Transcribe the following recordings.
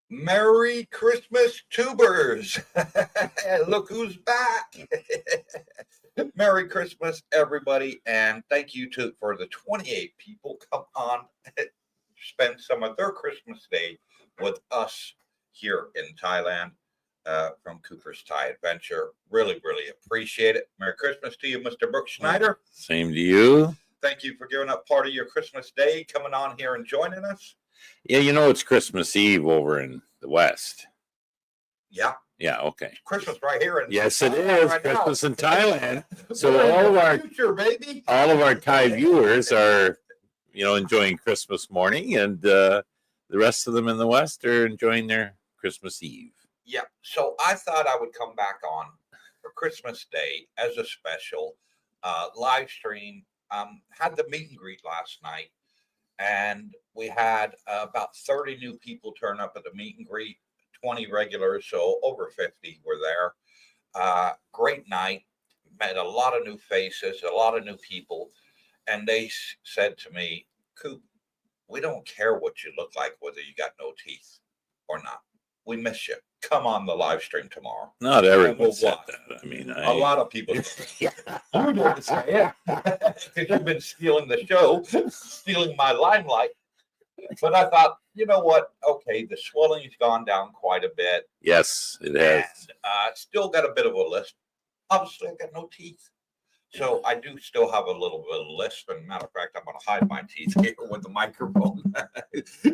Merry Christmas, tubers. Look who's back. Merry Christmas, everybody. And thank you for the 28 people come on spend some of their Christmas Day with us here in Thailand from Coopersthaiadventure. Really, really appreciate it. Merry Christmas to you, Mr. Brooke Schneider. Same to you. Thank you for giving up part of your Christmas Day, coming on here and joining us. Yeah, you know it's Christmas Eve over in the West. Yeah. Yeah, okay. Christmas right here in Yes, it is. right Christmas now. in Thailand. So all of our Thai viewers are, enjoying Christmas morning, and the rest of them in the West are enjoying their Christmas Eve. Yeah. So I thought I would come back on for Christmas Day as a special live stream. Had the meet and greet last night, and we had about 30 new people turn up at the meet and greet, 20 regulars, so over 50 were there. Great night. Met a lot of new faces, a lot of new people, and they said to me, Coop, we don't care what you look like, whether you got no teeth or not. We miss you. Come on the live stream tomorrow. Not everyone said that. I mean, a lot of people. You didn't say it because you've been stealing the show, stealing my limelight. But I thought, you know what? Okay, the swelling's gone down quite a bit. Yes, it has. And still got a bit of a lisp. Obviously, I've got no teeth. So I do still have a little bit of lisp. And matter of fact, I'm going to hide my teeth here with the microphone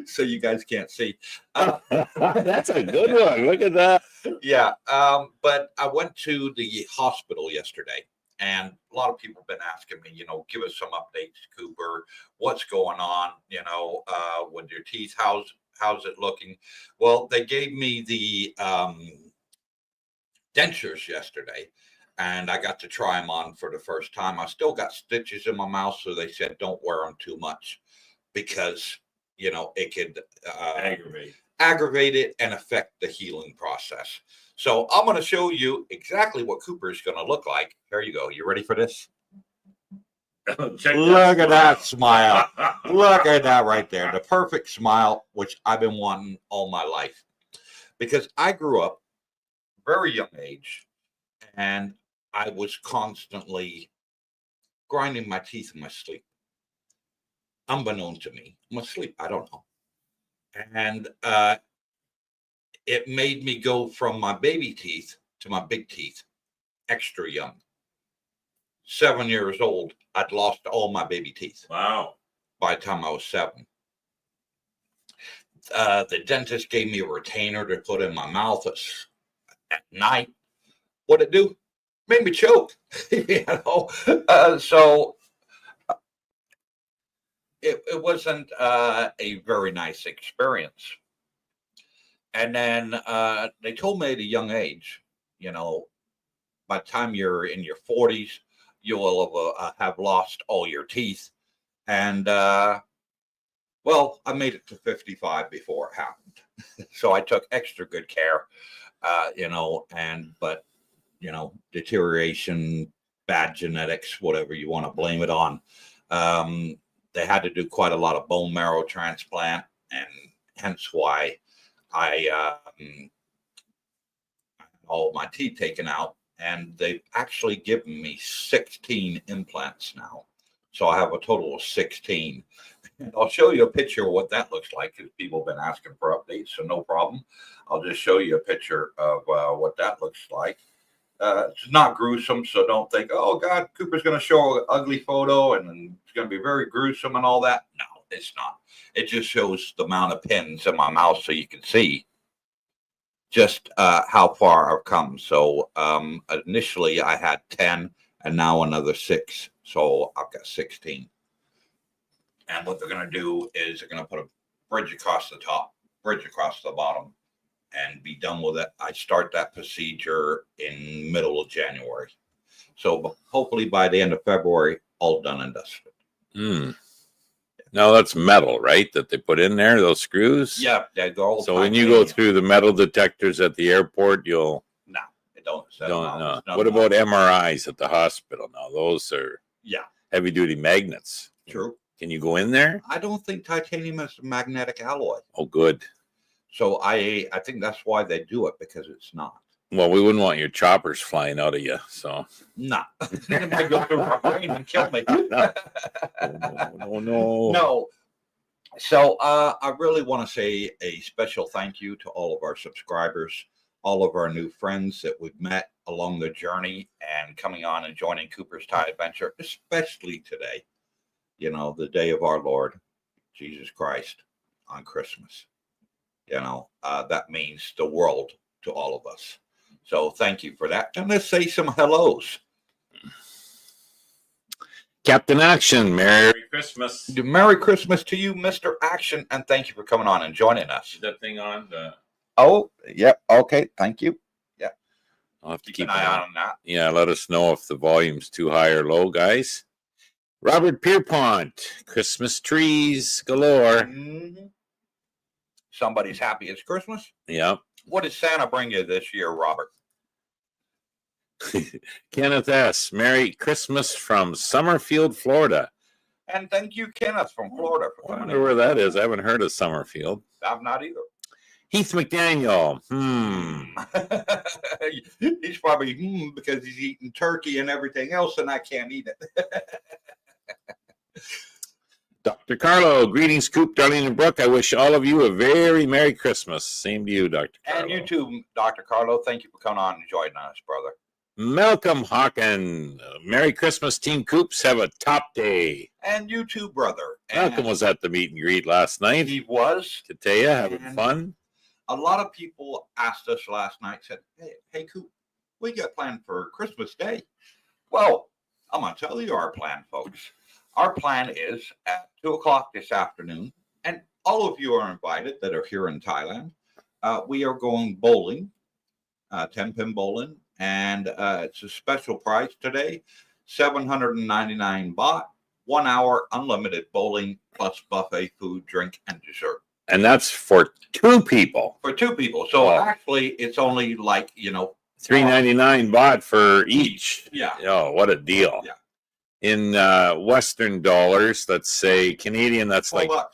so you guys can't see. That's a good one. Look at that. Yeah. But I went to the hospital yesterday, and a lot of people have been asking me, give us some updates, Cooper. What's going on, with your teeth? How's it looking? Well, they gave me the dentures yesterday, and I got to try them on for the first time. I still got stitches in my mouth, so they said don't wear them too much because, it could aggravate it and affect the healing process. So I'm going to show you exactly what Cooper is going to look like. Here you go. You ready for this? Look at that smile. Look at that right there. The perfect smile, which I've been wanting all my life. Because I grew up very young age, and I was constantly grinding my teeth in my sleep. Unbeknown to me. I'm asleep. I don't know. And it made me go from my baby teeth to my big teeth extra young. 7 years old, I'd lost all my baby teeth. Wow. By the time I was 7. The dentist gave me a retainer to put in my mouth at night. What'd it do? Made me choke. So it wasn't a very nice experience. And then they told me at a young age, by the time you're in your 40s, you will have lost all your teeth. And, well, I made it to 55 before it happened. So I took extra good care, but deterioration, bad genetics, whatever you want to blame it on. They had to do quite a lot of bone marrow transplant, and hence why I had all my teeth taken out. And they've actually given me 16 implants now. So I have a total of 16. And I'll show you a picture of what that looks like, because people have been asking for updates, so no problem. I'll just show you a picture of what that looks like. It's not gruesome, so don't think, oh, God, Cooper's going to show an ugly photo and it's going to be very gruesome and all that. No, it's not. It just shows the amount of pins in my mouth so you can see. just how far I've come. So initially I had 10 and now another 6. So I've got 16. And what they're going to do is they're going to put a bridge across the top, bridge across the bottom, and be done with it. I start that procedure in middle of January. So hopefully by the end of February, all done and dusted. Now that's metal, right? That they put in there, those screws? Yeah, they go. So when you go through the metal detectors at the airport, you'll... No, it don't. No. What about MRIs at the hospital now? Those are heavy-duty magnets. True. Can you go in there? I don't think titanium is a magnetic alloy. Oh, good. So I think that's why they do it, because it's not. Well, we wouldn't want your choppers flying out of you, so. No. It might go through my brain and kill me. No. No. So I really want to say a special thank you to all of our subscribers, all of our new friends that we've met along the journey and coming on and joining Cooper's Thai Adventure, especially today, the day of our Lord, Jesus Christ, on Christmas. That means the world to all of us. So thank you for that. And let's say some hellos. Captain Action, Merry Christmas. Merry Christmas to you, Mr. Action, and thank you for coming on and joining us. Is that thing on? Oh, yeah. Okay. Thank you. Yeah. I'll have to keep an eye on that. Yeah, let us know if the volume's too high or low, guys. Robert Pierpont, Christmas trees galore. Mm-hmm. Somebody's happy it's Christmas. Yeah. What did Santa bring you this year, Robert? Kenneth S. Merry Christmas from Summerfield, Florida. And thank you, Kenneth from Florida. I wonder where that is. I haven't heard of Summerfield. I've not either. Heath McDaniel. He's probably because he's eating turkey and everything else, and I can't eat it. Dr. Carlo, greetings, Coop, Darlene, and Brooke. I wish all of you a very Merry Christmas. Same to you, Dr. Carlo. And you too, Dr. Carlo. Thank you for coming on and joining us, brother. Malcolm Hawken, Merry Christmas, Team Coops. Have a top day. And you too, brother. Malcolm was at the meet and greet last night. He was. Kataya, having fun. A lot of people asked us last night, said, hey, Coop, what you got planned for Christmas Day? Well, I'm going to tell you our plan, folks. Our plan is at 2 o'clock this afternoon, and all of you are invited that are here in Thailand. We are going bowling, 10-pin bowling, and it's a special price today, 799 baht, 1 hour unlimited bowling plus buffet food, drink, and dessert. And that's for 2 people. For 2 people. So actually, it's only like, $3.99 baht for each. Yeah. Oh, what a deal. Yeah. In Western dollars, let's say Canadian, that's like $12.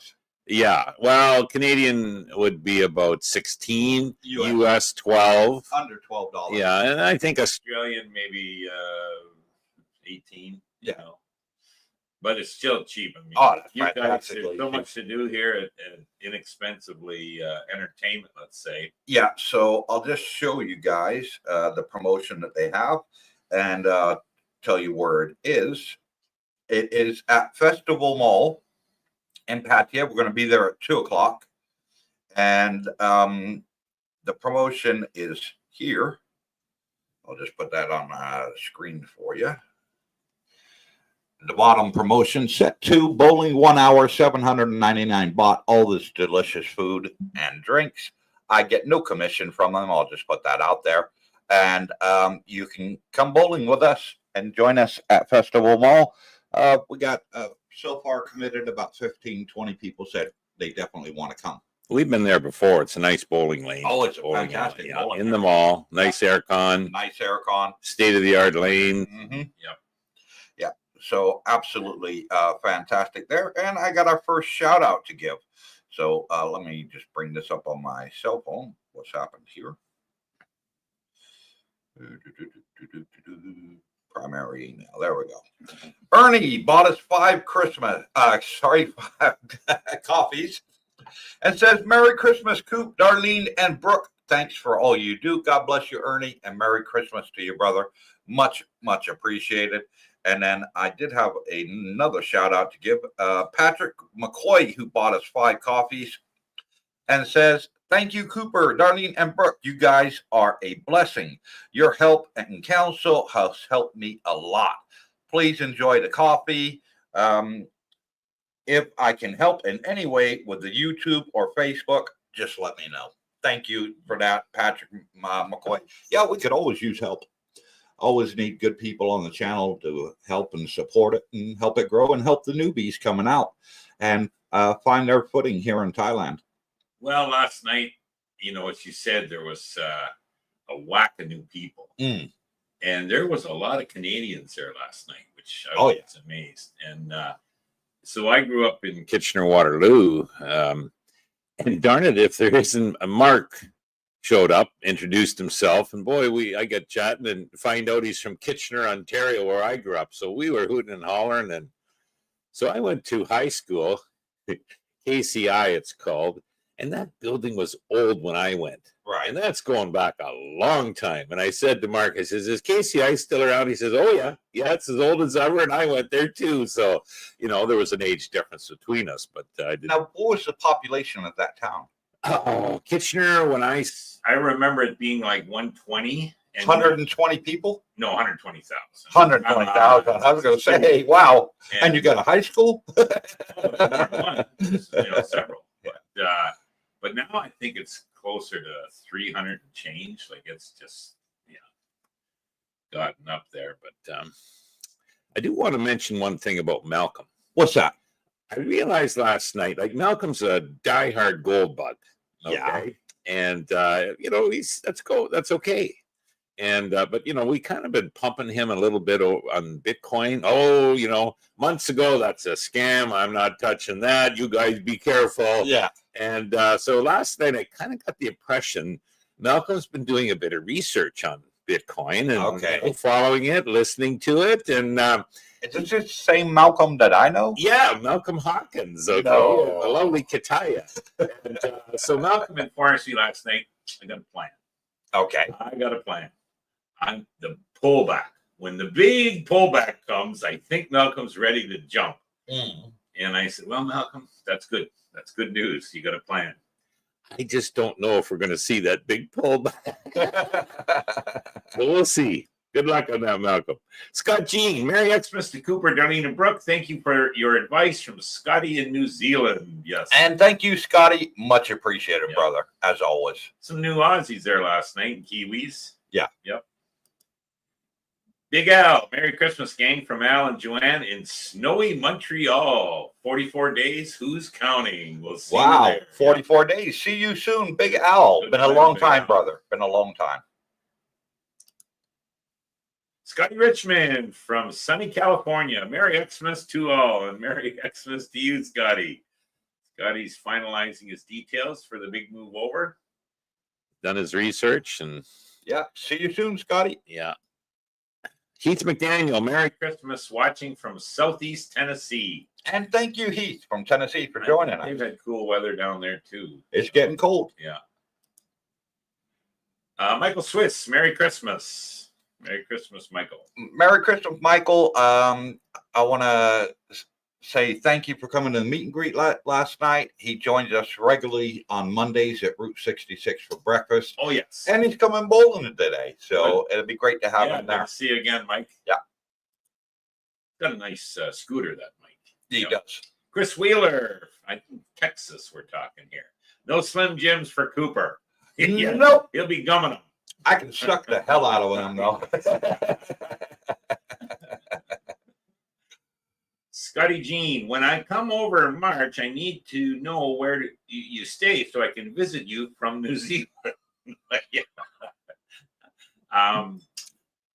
Yeah, well, Canadian would be about 16, US 12. Under $12. Yeah, and I think Australian maybe 18. Yeah. But it's still cheap. I mean, you guys, there's so much to do here and inexpensively entertainment, let's say. Yeah, so I'll just show you guys the promotion that they have and tell you where it is. It is at Festival Mall in Pattaya. We're going to be there at 2 o'clock. And the promotion is here. I'll just put that on the screen for you. The bottom promotion, set 2, bowling 1 hour, 799 baht, all this delicious food and drinks. I get no commission from them. I'll just put that out there. And you can come bowling with us and join us at Festival Mall. We got so far committed about 15, 20 people said they definitely want to come. We've been there before. It's a nice bowling lane. Oh, it's a bowling fantastic lane. bowling in the mall. Nice aircon. Nice aircon. State-of-the-art lane. Mm-hmm. Yep. Yeah. So absolutely fantastic there. And I got our first shout out to give. So let me just bring this up on my cell phone. What's happened here? Primary email. There we go. Ernie bought us 5 coffees and says, Merry Christmas, Coop, Darlene, and Brooke. Thanks for all you do. God bless you, Ernie, and Merry Christmas to you, brother. Much, much appreciated. And then I did have another shout out to give. Patrick McCoy, who bought us 5 coffees and says, Thank you, Cooper, Darlene, and Brooke. You guys are a blessing. Your help and counsel has helped me a lot. Please enjoy the coffee. If I can help in any way with the YouTube or Facebook, just let me know. Thank you for that, Patrick McCoy. Yeah, we could always use help. Always need good people on the channel to help and support it and help it grow and help the newbies coming out and find their footing here in Thailand. Well, last night, you know, as you said, there was a whack of new people. And there was a lot of Canadians there last night, which I was amazed. And so I grew up in Kitchener-Waterloo. And darn it, if there isn't a Mark showed up, introduced himself, and boy, I got chatting and find out he's from Kitchener, Ontario, where I grew up. So we were hooting and hollering. And so I went to high school, KCI it's called, and that building was old when I went. Right. And that's going back a long time. And I said to Mark, I says, is KCI still around? He says, oh, yeah. Yeah, it's as old as ever. And I went there, too. So, you know, there was an age difference between us. But I didn't. Now, what was the population of that town? Oh, Kitchener, when I remember it being like 120. And 120 people? No, 120,000. 120,000. I was going to say, hey, wow. And you got a high school? Several. But now I think it's closer to 300 and change. Like it's just, gotten up there. But I do want to mention one thing about Malcolm. What's that? I realized last night, like Malcolm's a diehard gold bug. Okay? Yeah. And, you know, that's okay. And, but, you know, we kind of been pumping him a little bit on Bitcoin. Oh, you know, months ago, that's a scam. I'm not touching that. You guys be careful. Yeah. And so last night, I kind of got the impression Malcolm's been doing a bit of research on Bitcoin and you know, following it, listening to it. And is this the same Malcolm that I know? Yeah, Malcolm Hawkins. Okay. No. The lovely Kataya. And, so Malcolm informed me last night, I got a plan. Okay. I got a plan. I'm the pullback. When the big pullback comes, I think Malcolm's ready to jump. And I said, well, Malcolm, that's good. That's good news. You got a plan. I just don't know if we're going to see that big pullback. So we'll see. Good luck on that, Malcolm. Scott Jean, Merry Xmas to Cooper, Darlene, and Brooke. Thank you for your advice from Scotty in New Zealand. Yes. And thank you, Scotty. Much appreciated, brother, as always. Some new Aussies there last night, Kiwis. Yeah. Yep. Big Al, Merry Christmas, gang, from Al and Joanne in snowy Montreal. 44 days. Who's counting? We'll see. Wow. 44 days. See you soon, Big Al. Been a long time, brother. Been a long time. Scotty Richmond from sunny California. Merry Xmas to all, and Merry Xmas to you, Scotty. Scotty's finalizing his details for the big move over. Done his research and yeah. See you soon, Scotty. Yeah. Heath McDaniel, Merry Christmas, watching from Southeast Tennessee. And thank you, Heath, from Tennessee, for joining us. They've had cool weather down there, too. It's getting cold. Yeah. Michael Swiss, Merry Christmas. Merry Christmas, Michael. Merry Christmas, Michael. I want to say thank you for coming to the meet and greet last night. He joins us regularly on Mondays at Route 66 for breakfast. Oh, yes. And he's coming bowling today. So it'll be great to have him there. See you again, Mike. Yeah. Got a nice scooter, that Mike. He does. Chris Wheeler, I think Texas we're talking here. No Slim Jims for Cooper. Nope. He'll be gumming them. I can suck the hell out of him, though. Scotty Jean, when I come over in March, I need to know where you stay so I can visit you from New Zealand.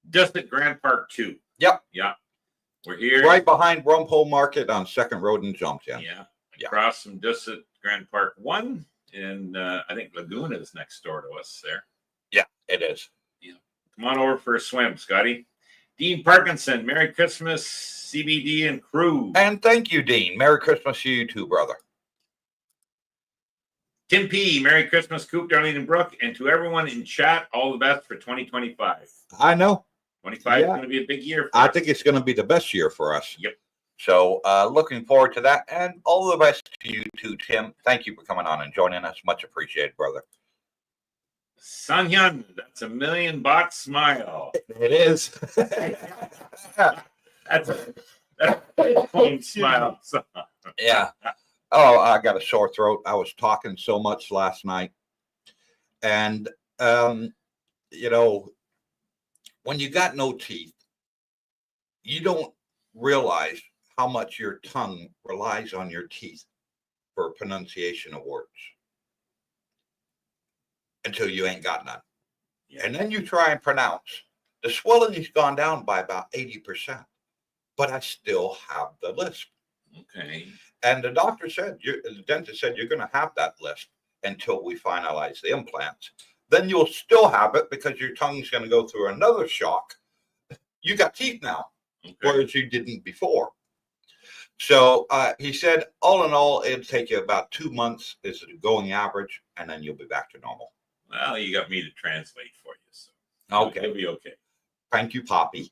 Just at Grand Park 2. Yep. Yeah. We're here. Right behind Rumpole Market on 2nd Road in Jumpton. Yeah. Across from just at Grand Park 1. And I think Laguna is next door to us there. Yeah, it is. Yeah. Come on over for a swim, Scotty. Dean Parkinson, Merry Christmas, CBD and crew. And thank you, Dean. Merry Christmas to you too, brother. Tim P, Merry Christmas, Coop, Darlene, and Brooke. And to everyone in chat, all the best for 2025. I know. 25 is going to be a big year for us. I think it's going to be the best year for us. Yep. So looking forward to that, and all the best to you too, Tim. Thank you for coming on and joining us. Much appreciated, brother. Sanyan, that's $1,000,000 smile. It is. That's a Bitcoin smile. Yeah. Oh, I got a sore throat. I was talking so much last night. And, you know, when you got no teeth, you don't realize how much your tongue relies on your teeth for pronunciation of words until you ain't got none. Yeah. And then you try and pronounce. The swelling has gone down by about 80%, but I still have the lisp. Okay. And the doctor said, the dentist said, you're going to have that lisp until we finalize the implants. Then you'll still have it because your tongue's going to go through another shock. You got teeth now, Okay. whereas you didn't before. So he said, all in all, it'll take you about 2 months is the going average, and then you'll be back to normal. Well, you got me to translate for you, so Okay. it'll be okay. Thank you, Poppy.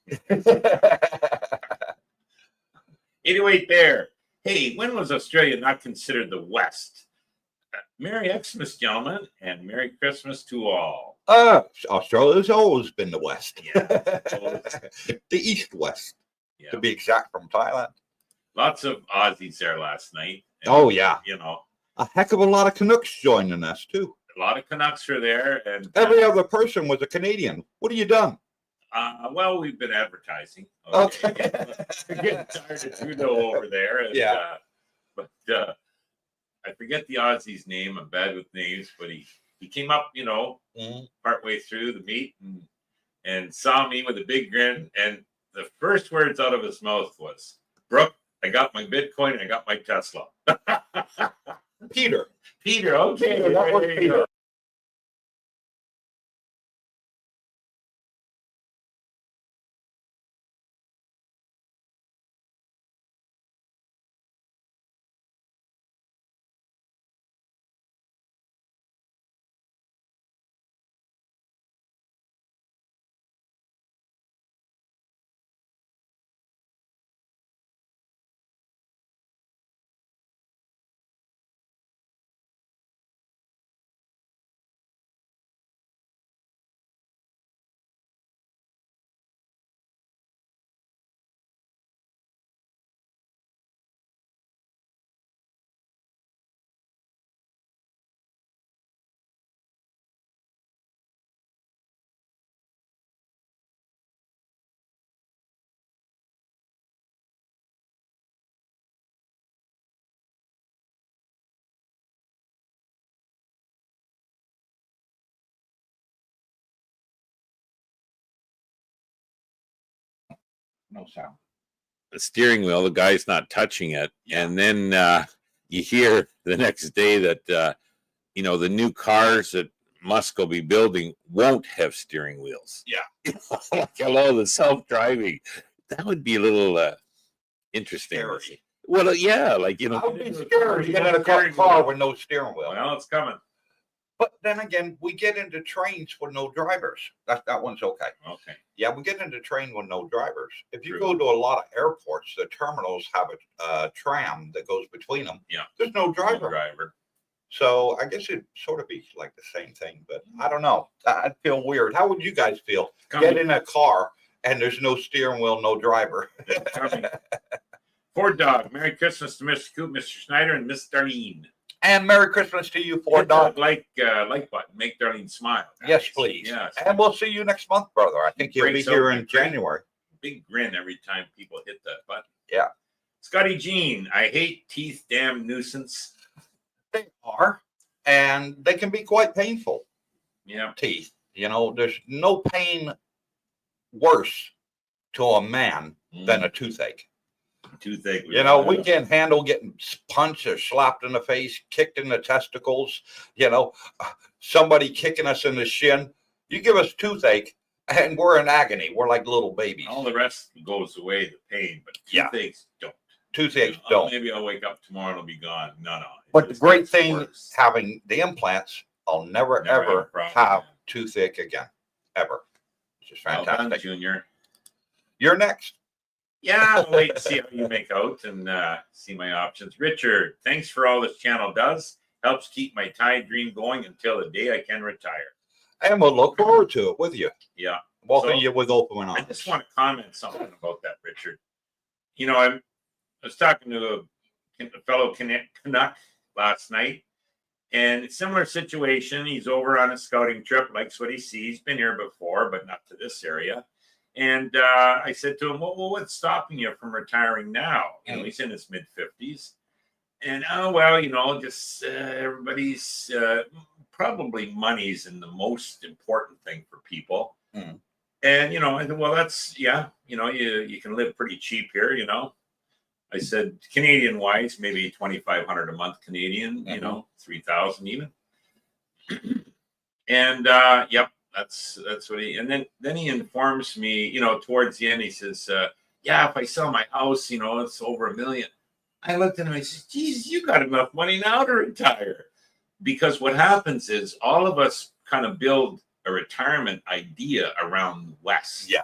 Anyway, there. Hey, when was Australia not considered the West? Merry Xmas, gentlemen, and Merry Christmas to all. Australia's always been the West. Yeah. The East-West, Yeah. to be exact, from Thailand. Lots of Aussies there last night. And, Oh, yeah. You know, A heck of a lot of Canucks joining us, too. a lot of Canucks were there. And Every other person was a Canadian. What have you done? well, we've been advertising. Okay. We're getting tired of Trudeau over there. And, Yeah. But I forget the Aussie's name. I'm bad with names, but he came up, you know, partway through the meet and saw me with a big grin. And the first words out of his mouth was, "Brooke, I got my Bitcoin. I got my Tesla." Peter. Peter, okay. Peter, that was there you Peter. go. No sound. The steering wheel, the guy's not touching it. And then you hear the next day that, you know, the new cars that Musk will be building won't have steering wheels. Yeah. Like, hello, the self-driving. That would be a little interesting. Scary. Well, yeah, like, you know. I would be scared to get in a car with no steering wheel. Well, it's coming. But then again, we get into trains with no drivers. That one's okay. Okay. Yeah, we get into train with no drivers. If you True. go to a lot of airports, the terminals have a tram that goes between them. Yeah. There's no No driver. driver. So I guess it'd sort of be like the same thing, but I don't know. I'd feel weird. How would you guys feel? Get in a car and there's no steering wheel, no driver. Coming. Ford Dog. Merry Christmas to Mr. Coop, Mr. Schneider, and Miss Darlene. And Merry Christmas to you, Ford Dog. Like button. Make Darlene smile. Guys. Yes, please. Yes. And we'll see you next month, brother. I think you'll be Breaks here open in a crate. January. Big grin every time people hit that button. Yeah. Scotty Jean. I hate teeth, damn nuisance. They are, and they can be quite painful. Yeah. Teeth. You know, there's no pain worse to a man than a toothache. Toothache. You know, we can't handle getting punched or slapped in the face, kicked in the testicles, you know, somebody kicking us in the shin. You give us toothache and we're in agony. We're like little babies. All the rest goes away, the pain, but Yeah. toothaches don't. Toothaches Oh, don't. maybe I'll wake up tomorrow and it'll be gone. No. But the It great gets thing worse. having the implants, I'll never Never have a ever problem have again. toothache again. Ever. Which is Well done, fantastic. Junior. You're next. Yeah, I'll wait to see how you make out and see my options. Richard, thanks for all this channel does. Helps keep my Thai dream going until the day I can retire. And we'll look forward to it with you. Yeah. Welcome So, you with open I arms. just want to comment something about that, Richard. You know, I was talking to a fellow Canuck last night, and similar situation. He's over on a scouting trip, likes what he sees, been here before, but not to this area. And I said to him, well, what's stopping you from retiring now? You know, he's in his mid-50s. And, oh, well, you know, just everybody's probably money's in the most important thing for people. And, you know, I said, well, that's, yeah, you know, you can live pretty cheap here, you know. I said, Canadian wise, maybe 2,500 a month Canadian, you know, 3,000 even. And yep, that's what he. And then he informs me, you know, towards the end, he says, yeah, if I sell my house, you know, it's over $1 million. I looked at him. I said, geez, you got enough money now to retire. Because what happens is all of us kind of build a retirement idea around the West. Yeah.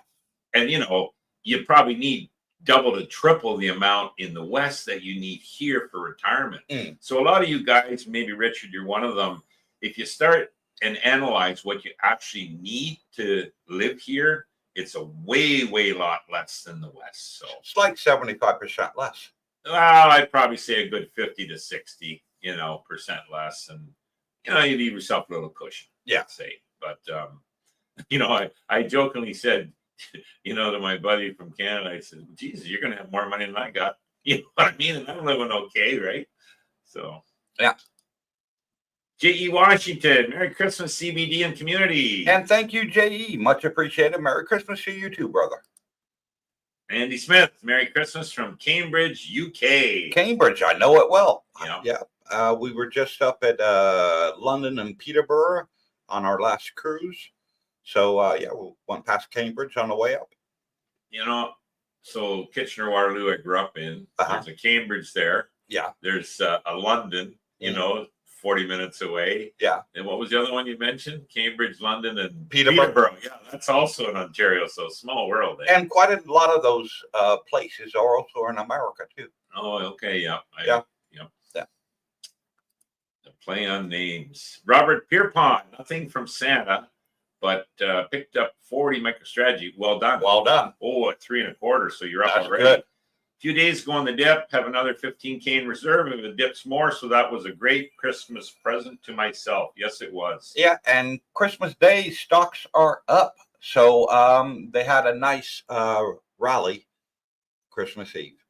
And, you know, you probably need double to triple the amount in the West that you need here for retirement. So a lot of you guys, maybe Richard, you're one of them. If you start and analyze what you actually need to live here, it's a way lot less than the West. So it's like 75% less. Well, I'd probably say a good 50 to 60, you know, percent less. And, you know, you leave yourself a little cushion. Yeah. I'd say. But, you know, I jokingly said, you know, to my buddy from Canada, I said, Jesus, you're going to have more money than I got. You know what I mean? And I'm living okay, right? So, yeah. J.E. Washington, Merry Christmas, CBD and community. And thank you, J.E. Much appreciated. Merry Christmas to you too, brother. Andy Smith, Merry Christmas from Cambridge, UK. Cambridge, I know it well. Yeah. Yeah. We were just up at London and Peterborough on our last cruise. So, yeah, we went past Cambridge on the way up. You know, so Kitchener-Waterloo I grew up in. There's a Cambridge there. Yeah. There's a London, you know, 40 minutes away. Yeah. And what was the other one you mentioned? Cambridge, London, and Peterborough. Yeah, that's also in Ontario. So small world. Eh? And quite a lot of those places are also in America, too. Oh, okay. Yeah. Yeah. The play on names. Robert Pierpont, nothing from Santa, but picked up 40 MicroStrategy. Well done. Well done. Oh, at 3 1/4. So you're up That's already. Good. A few days ago on the dip, have another 15K in reserve if it dips more. So that was a great Christmas present to myself. Yes, it was. Yeah, and Christmas Day stocks are up. So they had a nice rally Christmas Eve.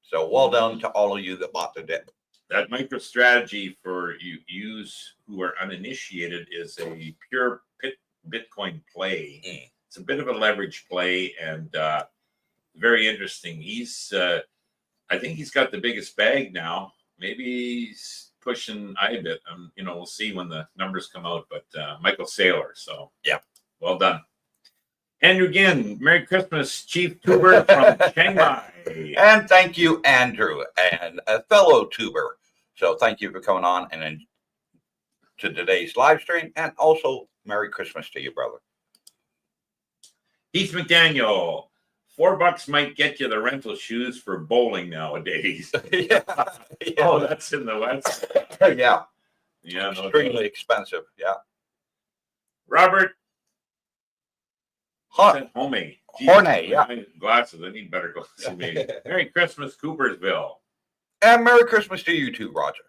So well done to all of you that bought the dip. That MicroStrategy for you who are uninitiated is a pure Bitcoin play. It's a bit of a leverage play and very interesting. He's, I think he's got the biggest bag now. Maybe he's pushing IBIT. You know, we'll see when the numbers come out. But Michael Saylor, so yeah, well done. Andrew Ginn, Merry Christmas, Chief Tuber from Chiang Mai. And thank you, Andrew, and a fellow tuber. So thank you for coming on and to today's live stream, and also Merry Christmas to you, brother. Heath McDaniel, $4 might get you the rental shoes for bowling nowadays. Yeah. Oh, that's in the West. Yeah. Yeah. Extremely expensive. Yeah. Robert. Homey. Horney, yeah. Glasses. I need better glasses. Maybe. Merry Christmas, Coopersville. And Merry Christmas to you too, Roger.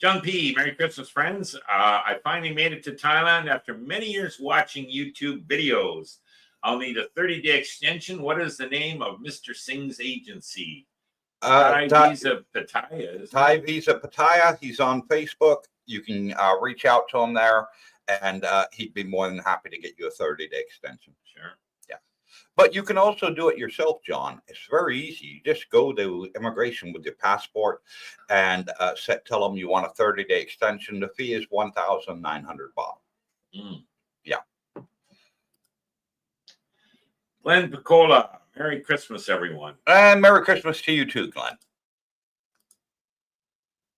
John P. Merry Christmas, friends. I finally made it to Thailand after many years watching YouTube videos. I'll need a 30-day extension. What is the name of Mr. Singh's agency? Thai Visa Pattaya. Thai Visa Pattaya. He's on Facebook. You can reach out to him there, and he'd be more than happy to get you a 30-day extension. Sure. Yeah. But you can also do it yourself, John. It's very easy. You just go to immigration with your passport and tell them you want a 30-day extension. The fee is 1,900 baht. Yeah. Glenn Picola, Merry Christmas, everyone. And Merry Christmas to you too, Glenn.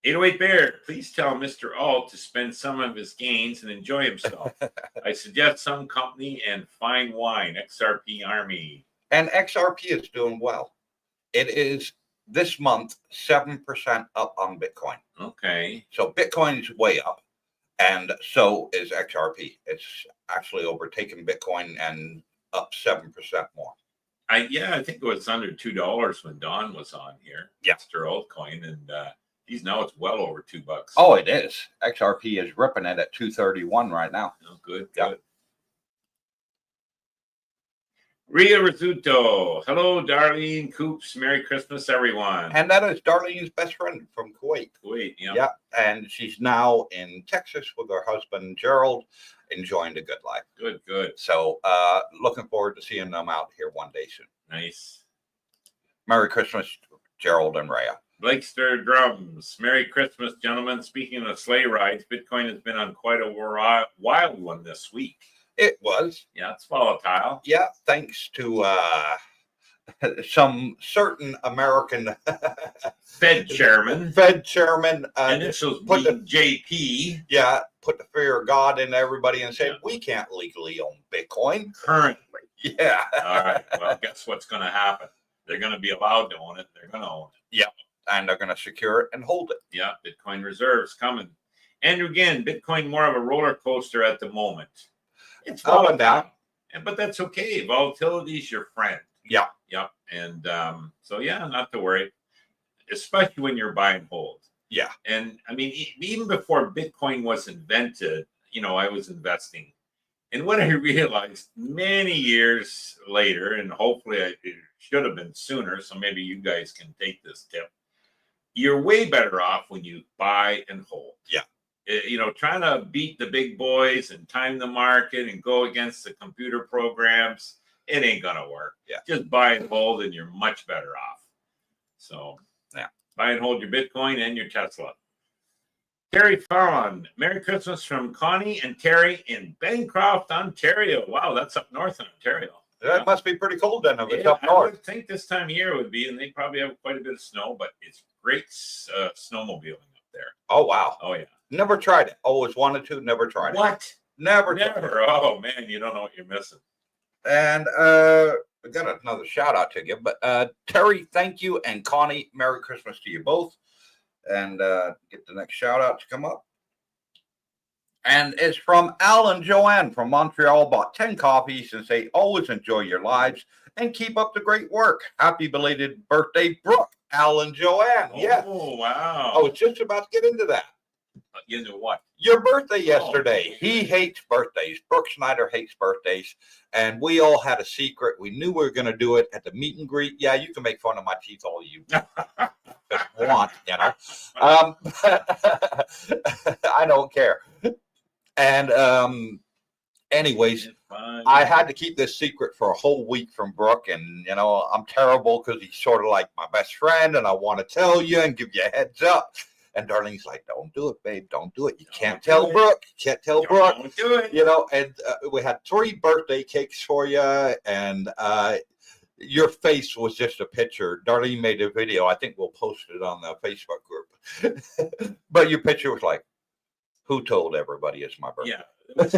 808 Bear, please tell Mr. Alt to spend some of his gains and enjoy himself. I suggest some company and fine wine, XRP Army. And XRP is doing well. It is this month 7% up on Bitcoin. Okay. So Bitcoin is way up, and so is XRP. It's actually overtaken Bitcoin and up 7% more. I think it was under $2 when Don was on here. Yeah. Mr. Altcoin, and he's now it's well over $2. Oh, it is. XRP is ripping it at 231 right now. Oh, good. Yeah. Good. Ria Rizzuto. Hello, Darlene Coops. Merry Christmas, everyone. And that is Darlene's best friend from Kuwait. Kuwait, yeah. Yeah, and she's now in Texas with her husband Gerald, enjoying the good life. Good, good. So looking forward to seeing them out here one day soon. Nice. Merry Christmas, Gerald and Rhea. Blakester Drums. Merry Christmas, gentlemen. Speaking of sleigh rides, Bitcoin has been on quite a wild one this week. It was. Yeah, it's volatile. Yeah, thanks to some certain American Fed chairman. Initials put the- JP. Yeah, put the fear of God into everybody and say, we can't legally own Bitcoin. Currently. Yeah. All right. Well, guess what's going to happen? They're going to be allowed to own it. They're going to own it. Yeah. And they're going to secure it and hold it. Yeah. Bitcoin reserves coming. And again, Bitcoin more of a roller coaster at the moment. It's Up and down. But that's okay. Volatility is your friend. Yeah. Yep. And so, yeah, not to worry, especially when you're buy and hold. Yeah. And I mean, even before Bitcoin was invented, I was investing. And what I realized many years later, and hopefully it should have been sooner, so maybe you guys can take this tip, you're way better off when you buy and hold. Yeah. Trying to beat the big boys and time the market and go against the computer programs, it ain't going to work. Yeah. Just buy and hold and you're much better off. So, yeah. Buy and hold your Bitcoin and your Tesla. Terry Fallon, Merry Christmas from Connie and Terry in Bancroft, Ontario. Wow, that's up north in Ontario. That must be pretty cold then if it's Yeah, up north. I would think this time of year would be, and they probably have quite a bit of snow, but it's great snowmobiling up there. Oh, wow. Oh, yeah. Never tried it. Always wanted to, never tried it. What? Never tried it. Never. Oh, man, you don't know what you're missing. And we got another shout out to give, but Terry, thank you, and Connie, Merry Christmas to you both. And get the next shout out to come up. And it's from Al and Joanne from Montreal. Bought 10 copies and say, always enjoy your lives and keep up the great work. Happy belated birthday, Brooke, Al and Joanne. Yeah. Oh, wow. I was just about to get into that. Into what? Your birthday yesterday. He hates birthdays. Brooke Schneider hates birthdays. And we all had a secret. We knew we were going to do it at the meet and greet. Yeah, you can make fun of my teeth all you want, I don't care. And anyways, I had to keep this secret for a whole week from Brooke. And, I'm terrible because he's sort of like my best friend. And I want to tell you and give you a heads up. And Darlene's like, don't do it, babe. Don't do it. You can't tell Brooke. You can't tell Brooke. Don't do it. And we had 3 birthday cakes for you. And your face was just a picture. Darlene made a video. I think we'll post it on the Facebook group. But your picture was like, who told everybody it's my birthday? Yeah.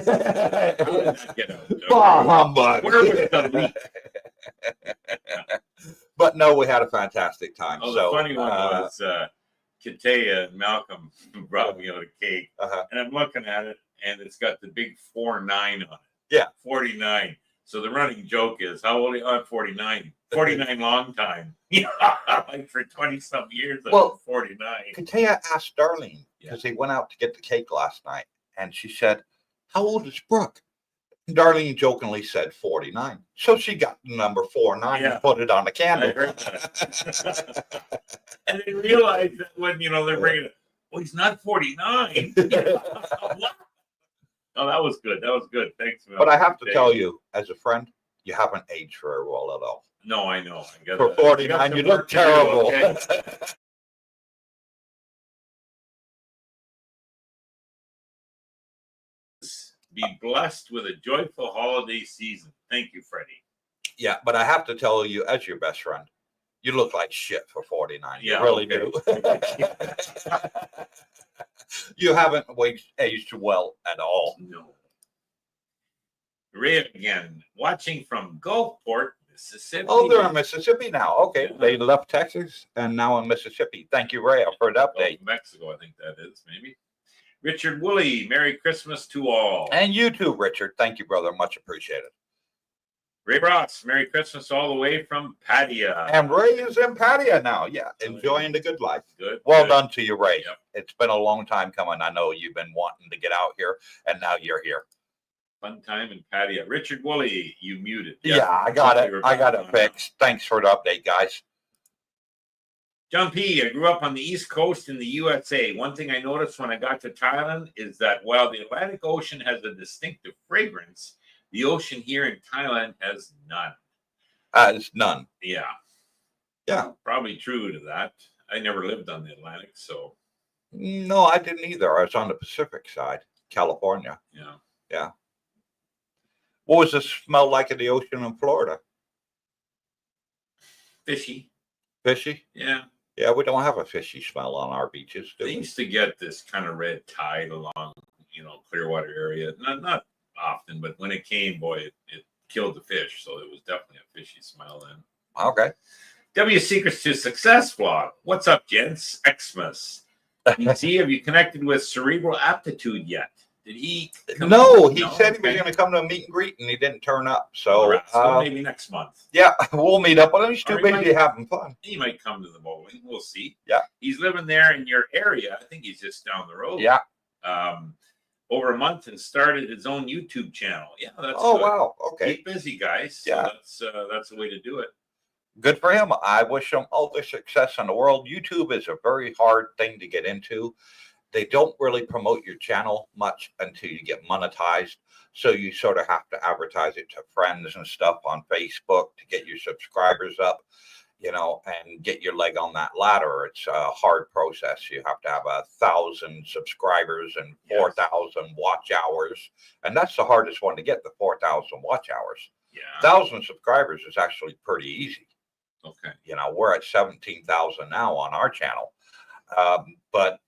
Bah, humbug. Where was the leak? But no, we had a fantastic time. Oh, so the funny one was Katea and Malcolm brought me out a cake, and I'm looking at it, and it's got the big 49 on it. Yeah, 49. So the running joke is, how old are you? I'm 49. 49 long time. Like for 20-some years, I was 49. Katea asked Darlene, because they went out to get the cake last night, and she said, how old is Brooke? And Darlene jokingly said 49. So she got the number 49 and put it on the candle. I heard that. And they realized that when, they're bringing it, he's not 49. Oh, that was good. That was good. Thanks, man. But I have to tell you, as a friend, you haven't aged very well at all. No, I know. For 49, you look terrible. Okay? Be blessed with a joyful holiday season. Thank you, Freddie. Yeah, but I have to tell you, as your best friend, you look like shit for 49. Yeah, you really do. You haven't aged well at all. No. Ray again, watching from Gulfport, Mississippi. Oh, they're in Mississippi now. Okay, Yeah. they left Texas and now in Mississippi. Thank you, Ray, for the Gulf update. of Mexico, I think that is, maybe. Richard Woolley, Merry Christmas to all. And you too, Richard. Thank you, brother. Much appreciated. Ray Ross, Merry Christmas all the way from Padia. And Ray is in Padia now. Yeah, enjoying the good life. Good. Well good. done to you, Ray. Yep. It's been a long time coming. I know you've been wanting to get out here, and now you're here. Fun time in Padia. Richard Woolley, you muted. Yeah, I got it. I got it on. fixed. Thanks for the update, guys. John P., I grew up on the East Coast in the USA. One thing I noticed when I got to Thailand is that while the Atlantic Ocean has a distinctive fragrance, the ocean here in Thailand has none. It's none. Yeah. Yeah. Probably true to that. I never lived on the Atlantic, so. No, I didn't either. I was on the Pacific side, California. Yeah. Yeah. What was the smell like of the ocean in Florida? Fishy. Fishy? Yeah. Yeah, we don't have a fishy smell on our beaches, do They we? used to get this kind of red tide along, Clearwater area. Not often, but when it came, boy, it killed the fish. So it was definitely a fishy smell then. Okay. W Secrets to Success vlog. What's up, gents? Xmas. See, have you connected with Cerebral Aptitude yet? Did he? No, he said he was going to come to a meet and greet, and he didn't turn up. So, maybe next month. Yeah, we'll meet up with him. He's too Or he busy having fun. He might come to the bowling. We'll see. Yeah. He's living there in your area. I think he's just down the road. Yeah. Over a month and started his own YouTube channel. Yeah, that's Oh, good. wow. Okay. Keep busy, guys. Yeah. So that's the way to do it. Good for him. I wish him all the success in the world. YouTube is a very hard thing to get into. They don't really promote your channel much until you get monetized. So you sort of have to advertise it to friends and stuff on Facebook to get your subscribers up, and get your leg on that ladder. It's a hard process. You have to have 1,000 subscribers and 4,000 watch hours. And that's the hardest one to get, the 4,000 watch hours. Yeah. 1,000 subscribers is actually pretty easy. Okay. We're at 17,000 now on our channel. But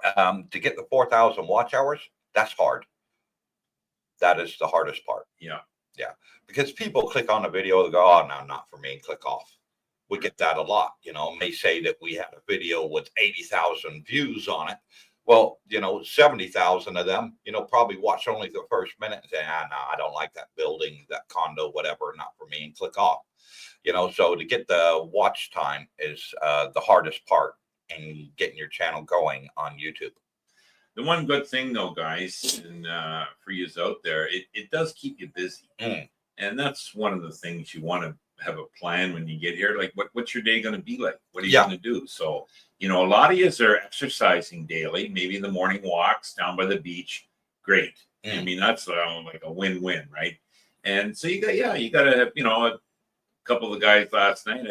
to get the 4,000 watch hours, that's hard. That is the hardest part. Yeah. Yeah. Because people click on a video, they go, oh, no, not for me, and click off. We get that a lot. May say that we had a video with 80,000 views on it. Well, 70,000 of them, probably watch only the first minute and say, no, I don't like that building, that condo, whatever, not for me, and click off. So to get the watch time is the hardest part in getting your channel going on YouTube. The one good thing, though, guys, and for you out there, it does keep you busy. And that's one of the things you want to have a plan when you get here. Like, what's your day going to be like? What are you going to do? So, a lot of you are exercising daily, maybe the morning walks down by the beach. Great. I mean, that's like a win-win, right? And so you got to, a couple of the guys last night,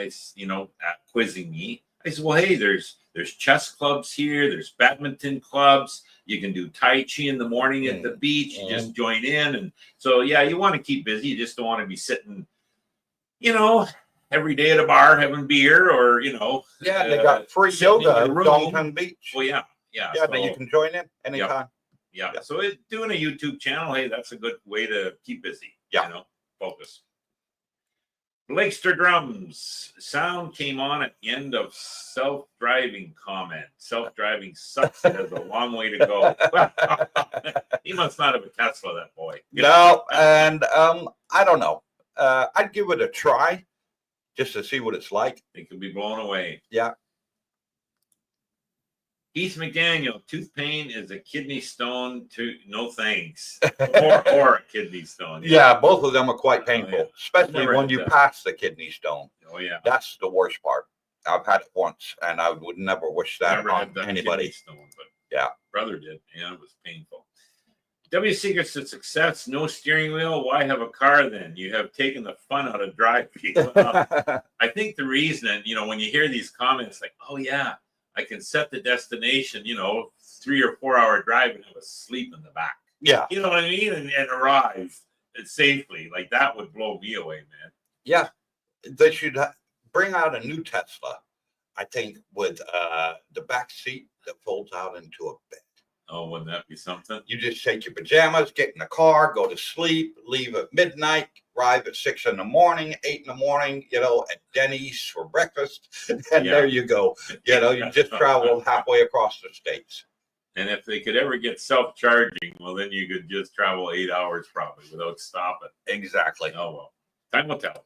quizzing me. I said, well, hey, there's chess clubs here. There's badminton clubs. You can do Tai Chi in the morning at the beach. You just join in. And so, you want to keep busy. You just don't want to be sitting, every day at a bar having beer or, Yeah, they got free yoga at Dongton Beach. Well, yeah. Yeah, that you can join in anytime. Yeah. So doing a YouTube channel, hey, that's a good way to keep busy. Yeah. Focus. Blakester Drums. Sound came on at the end of self-driving comment. Self-driving sucks. It has a long way to go. He must not have a Tesla, that boy. No, and I don't know. I'd give it a try just to see what it's like. It could be blown away. Yeah. Heath McDaniel, tooth pain is a kidney stone no thanks. or a kidney stone. Yeah, both of them are quite painful, yeah. especially Never when had you that. pass the kidney stone. Oh, yeah. That's the worst part. I've had it once, and I would never wish that Never on had that anybody. kidney stone, but Yeah. brother did. Yeah, it was painful. W Secrets to Success, no steering wheel. Why have a car then? You have taken the fun out of driving. I think the reason, when you hear these comments like, oh, yeah, I can set the destination, 3 or 4 hour drive and have a sleep in the back. Yeah. You know what I mean? And arrive safely. Like, that would blow me away, man. Yeah. They should bring out a new Tesla, I think, with the back seat that folds out into a bed. Oh, wouldn't that be something? You just take your pajamas, get in the car, go to sleep, leave at midnight, arrive at 6 in the morning, 8 in the morning, at Denny's for breakfast. And there you go. You just travel halfway across the states. And if they could ever get self-charging, well, then you could just travel 8 hours probably without stopping. Exactly. Oh, well. Time will tell.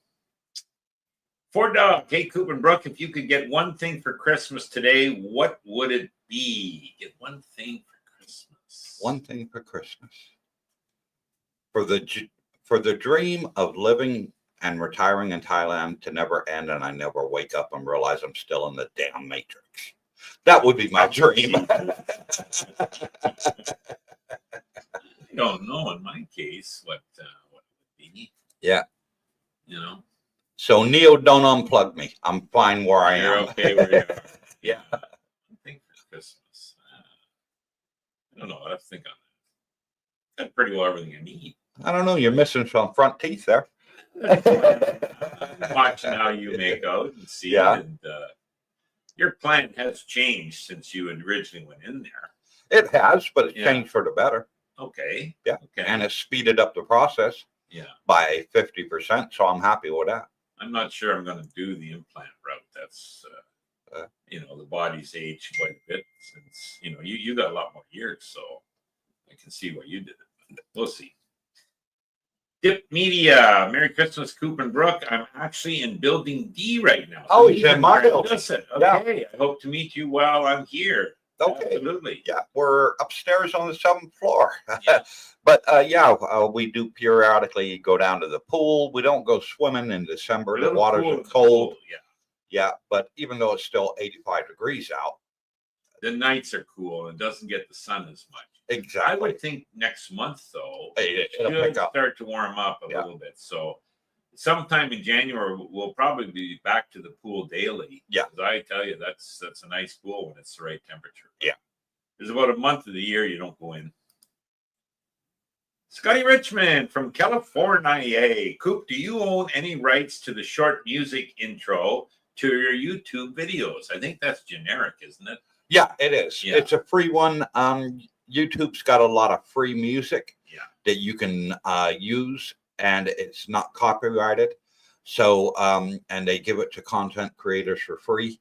For Dog, hey, Cooper and Brooke, if you could get one thing for Christmas today, what would it be? Get one thing for Christmas. One thing for Christmas. For the dream of living and retiring in Thailand to never end, and I never wake up and realize I'm still in the damn Matrix. That would be my dream. I don't know in my case what it would be. Yeah. So Neo, don't unplug me. I'm fine where I am. You're okay where you are. Yeah. I think for Christmas. I don't know. I have to think on that. Got pretty well everything I need. I don't know. You're missing some front teeth there. Watching how you make out and see. Yeah. And your plan has changed since you originally went in there. It has, but it's changed for the better. Okay. Yeah. Okay. And it's speeded up the process. Yeah. By 50%. So I'm happy with that. I'm not sure I'm going to do the implant route. That's, the body's aged quite a bit since, you got a lot more years. So I can see why you did it. We'll see. Dip Media. Merry Christmas, Cooper and Brooke. I'm actually in Building D right now. Oh, he's in my building. Listen, Yeah. okay. I hope to meet you while I'm here. Okay. Absolutely. Yeah, we're upstairs on the 7th floor. Yeah. But we do periodically go down to the pool. We don't go swimming in December. The waters are cold. Yeah. Yeah, but even though it's still 85 degrees out. The nights are cool and it doesn't get the sun as much. Exactly. I would think next month, though, It'll should pick up. start to warm up a little bit. So sometime in January, we'll probably be back to the pool daily. Yeah. I tell you, that's a nice pool when it's the right temperature. Yeah. There's about a month of the year you don't go in. Scotty Richmond from California. Coop, do you own any rights to the short music intro to your YouTube videos? I think that's generic, isn't it? Yeah, it is. Yeah. It's a free one. YouTube's got a lot of free music that you can use, and it's not copyrighted. So, and they give it to content creators for free.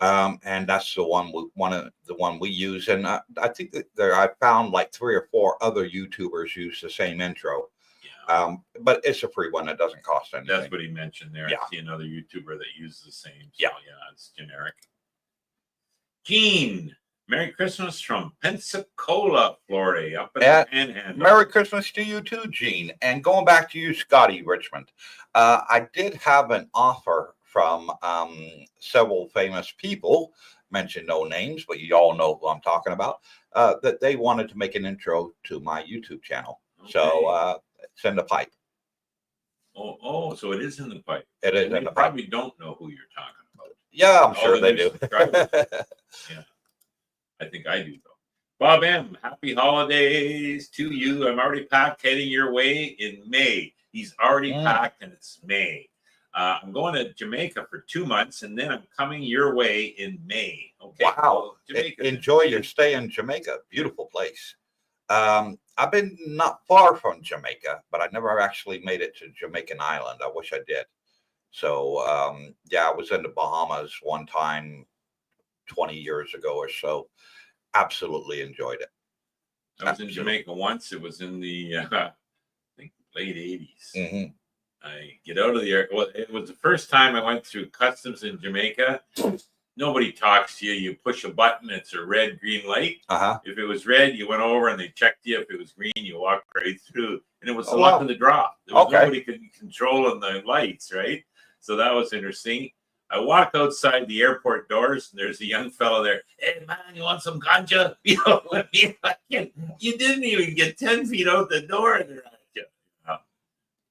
And that's the one we use. And I think that I found like 3 or 4 other YouTubers use the same intro. Yeah. But it's a free one. It doesn't cost anything. That's what he mentioned there. Yeah. I see another YouTuber that uses the same. So yeah, it's generic. Gene, Merry Christmas from Pensacola, Florida, up in the Panhandle. Merry Christmas to you too, Gene. And going back to you, Scotty Richmond, I did have an offer from several famous people, mention no names, but you all know who I'm talking about, that they wanted to make an intro to my YouTube channel. Okay. So send a pipe. Oh, so it is in the pipe. It is in the pipe. Probably don't know who you're talking about. Yeah, I'm sure they do. Yeah, I think I do though. Bob M, happy holidays to you. I'm already packed, heading your way in May. He's already packed, and it's May. I'm going to Jamaica for 2 months, and then I'm coming your way in May. Okay. Wow. Well, Jamaica. Enjoy your stay in Jamaica. Beautiful place. I've been not far from Jamaica, but I never actually made it to Jamaican Island. I wish I did. So, I was in the Bahamas one time 20 years ago or so. Absolutely enjoyed it. I was in Jamaica once. It was in the, I think, late 80s. Mm-hmm. I get out of the air. Well, it was the first time I went through customs in Jamaica. Nobody talks to you. You push a button. It's a red, green light. Uh-huh. If it was red, you went over and they checked you. If it was green, you walked right through. And it was the luck of the draw. There was nobody controlling the lights, right? So that was interesting. I walk outside the airport doors, and there's a young fellow there. Hey, man, you want some ganja? You didn't even get 10 feet out the door. And they're at you.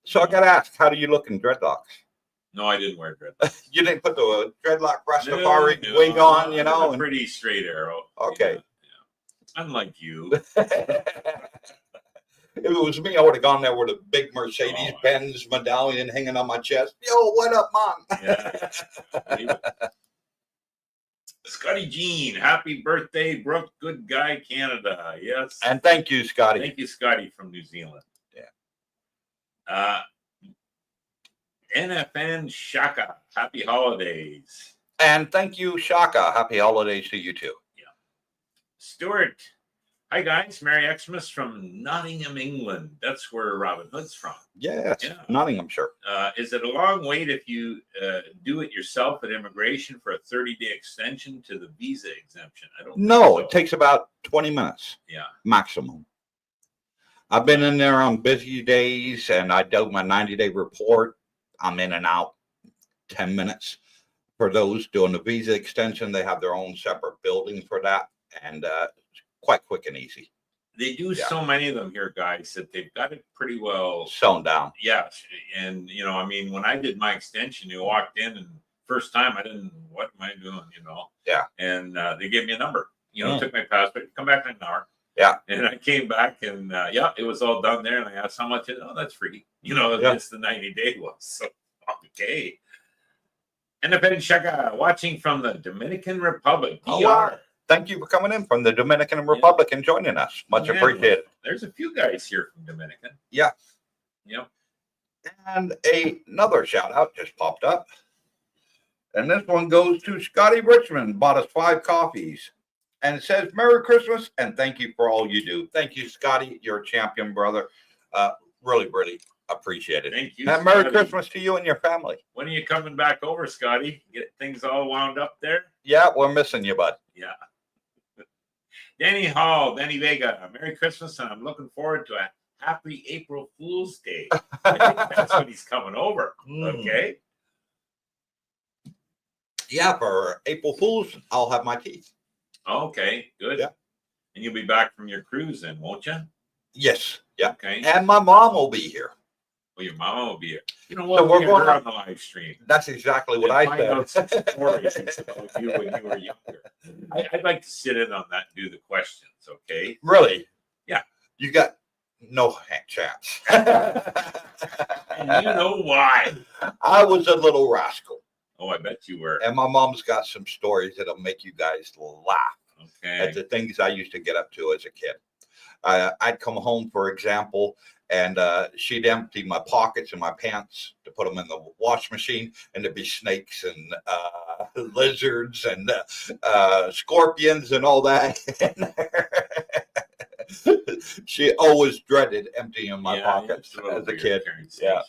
So I got to ask, how do you look in dreadlocks? No, I didn't wear dreadlocks. You didn't put the dreadlock Rastafari wig on, you know? A pretty straight arrow. Okay. Yeah. Unlike you. If it was me, I would have gone there with a big Mercedes-Benz medallion hanging on my chest. Yo, what up, man? Yeah. Scotty Jean, happy birthday, Brooke. Good guy, Canada. Yes. And thank you, Scotty. Thank you, Scotty from New Zealand. Yeah. NFN Shaka, happy holidays. And thank you, Shaka. Happy holidays to you too. Yeah. Stuart, hi guys. Merry Xmas from Nottingham, England. That's where Robin Hood's from. Yes, Yeah. Nottinghamshire. Is it a long wait if you do it yourself at immigration for a 30-day extension to the visa exemption? I don't No, think so. it takes about 20 minutes Yeah. maximum. I've been in there on busy days and I do my 90-day report. I'm in and out 10 minutes. For those doing the visa extension, they have their own separate building for that, and quite quick and easy. They do so many of them here, guys, that they've got it pretty well sewn down. Yeah. And, you know, I mean, when I did my extension, you walked in and first time I didn't, what am I doing, you know? Yeah. And they gave me a number, you know, took my passport, come back in an hour. Yeah. And I came back and, it was all done there. And I asked how much, oh, that's free. You know, it's the 90-day was. So, okay. NFN Shaka, watching from the Dominican Republic. Oh, wow. Thank you for coming in from the Dominican Republic and joining us. Much appreciated. There's a few guys here from Dominican. Yeah. Yep. And another shout out just popped up. And this one goes to Scotty Richmond, bought us 5 coffees. And it says, Merry Christmas and thank you for all you do. Thank you, Scotty. You're a champion, brother. Really, really appreciate it. Thank you. And Merry Christmas to you and your family. When are you coming back over, Scotty? Get things all wound up there? Yeah, we're missing you, bud. Yeah. Danny Hall, Danny Vega, Merry Christmas, and I'm looking forward to a happy April Fool's Day. I think that's when he's coming over. Okay. Yeah, for April Fool's, I'll have my teeth. Okay, good. Yeah. And you'll be back from your cruise then, won't you? Yes. Yeah. Okay. And my mom will be here. Well, your mama will be here. You know what? So we're We'll going get her on the live stream. That's exactly what And I find out some said. stories about you when you were younger. I'd like to sit in on that and do the questions, okay? Really? Yeah. You got no chance. And you know why. I was a little rascal. Oh, I bet you were. And my mom's got some stories that'll make you guys laugh Okay. at the things I used to get up to as a kid. I'd come home, for example, and she'd empty my pockets and my pants to put them in the wash machine, and there'd be snakes and lizards and scorpions and all that. She always dreaded emptying my pockets as a kid. Yeah.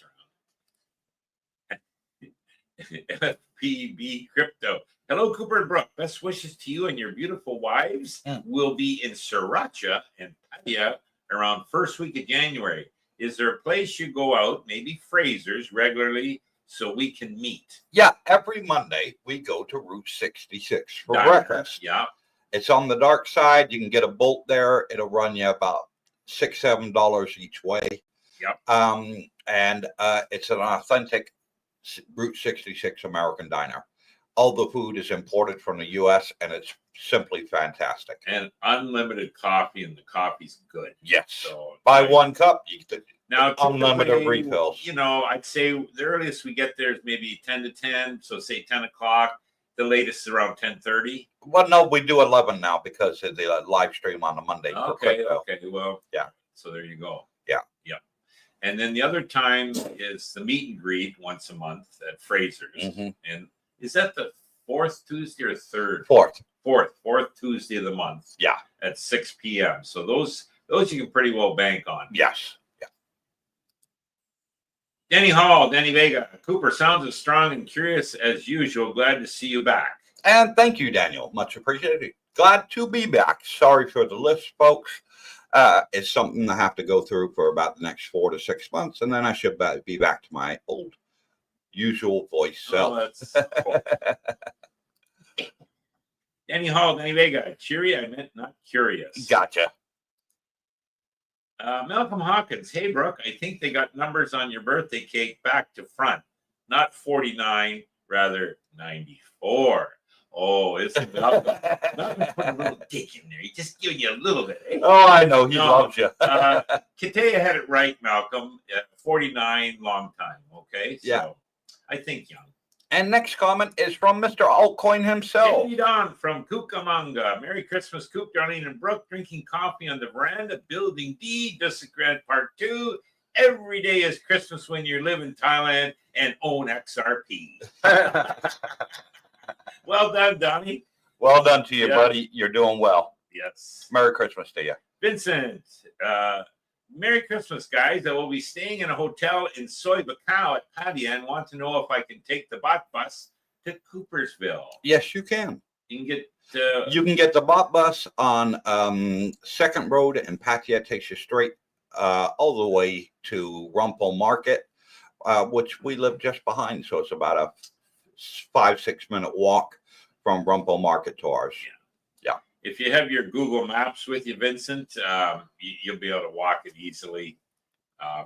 FPB Crypto. Hello, Cooper and Brooke. Best wishes to you and your beautiful wives. Will be in Sriracha and Pattaya around first week of January. Is there a place you go out, maybe Fraser's, regularly so we can meet? Yeah, every Monday we go to Route 66 for breakfast. Yeah. It's on the dark side. You can get a bolt there. It'll run you about $6-7 each way. Yep. And it's an authentic Route 66 American diner. All the food is imported from the U.S. and it's simply fantastic. And unlimited coffee, and the coffee's good. Yes. So buy 1 cup, you get now unlimited refills. You know, I'd say the earliest we get there is maybe 10 to 10. So say 10 o'clock. The latest is around 10:30. Well, no, we do 11 now because of the live stream on the Monday. Okay. Well, yeah. So there you go. Yeah. Yeah. And then the other time is the meet and greet once a month at Fraser's. And is that the 4th Tuesday or 3rd? 4th. 4th Tuesday of the month. Yeah. At 6 p.m. So those you can pretty well bank on. Yes. Yeah. Danny Hall, Danny Vega, Cooper sounds as strong and curious as usual. Glad to see you back. And thank you, Daniel. Much appreciated. Glad to be back. Sorry for the list, folks. It's something I have to go through for about the next 4 to 6 months, and then I should be back to my old usual voice self. Oh, that's cool. Danny Hall, Danny Vega, cheery. I meant not curious. Gotcha. Malcolm Hawkins. Hey, Brooke, I think they got numbers on your birthday cake back to front. Not 49, rather 94. Oh, isn't Malcolm? Malcolm put a little dig in there. He just giving you a little bit. Eh? Oh, I know. He loves you. Katea had it right, Malcolm. 49, long time. Okay. So yeah. I think young. And next comment is from Mr. Altcoin himself. Indeed on from Cucamonga. Merry Christmas, Coop, Darlene, and Brooke. Drinking coffee on the veranda, building D, Disagree Part 2. Every day is Christmas when you live in Thailand and own XRP. Well done, Donnie. Well done to you, Yeah. buddy. You're doing well. Yes. Merry Christmas to you. Vincent, Merry Christmas, guys. I will be staying in a hotel in Soy Bacau at Pattaya and want to know if I can take the bot bus to Coopersville. Yes, you can. You can get You can get the bot bus on Second Road, and Pattaya takes you straight all the way to Rumpel Market, which we live just behind. So it's about a 5-6 minute walk from Rumpel Market to ours. Yeah. if you have your Google Maps with you, Vincent, you'll be able to walk it easily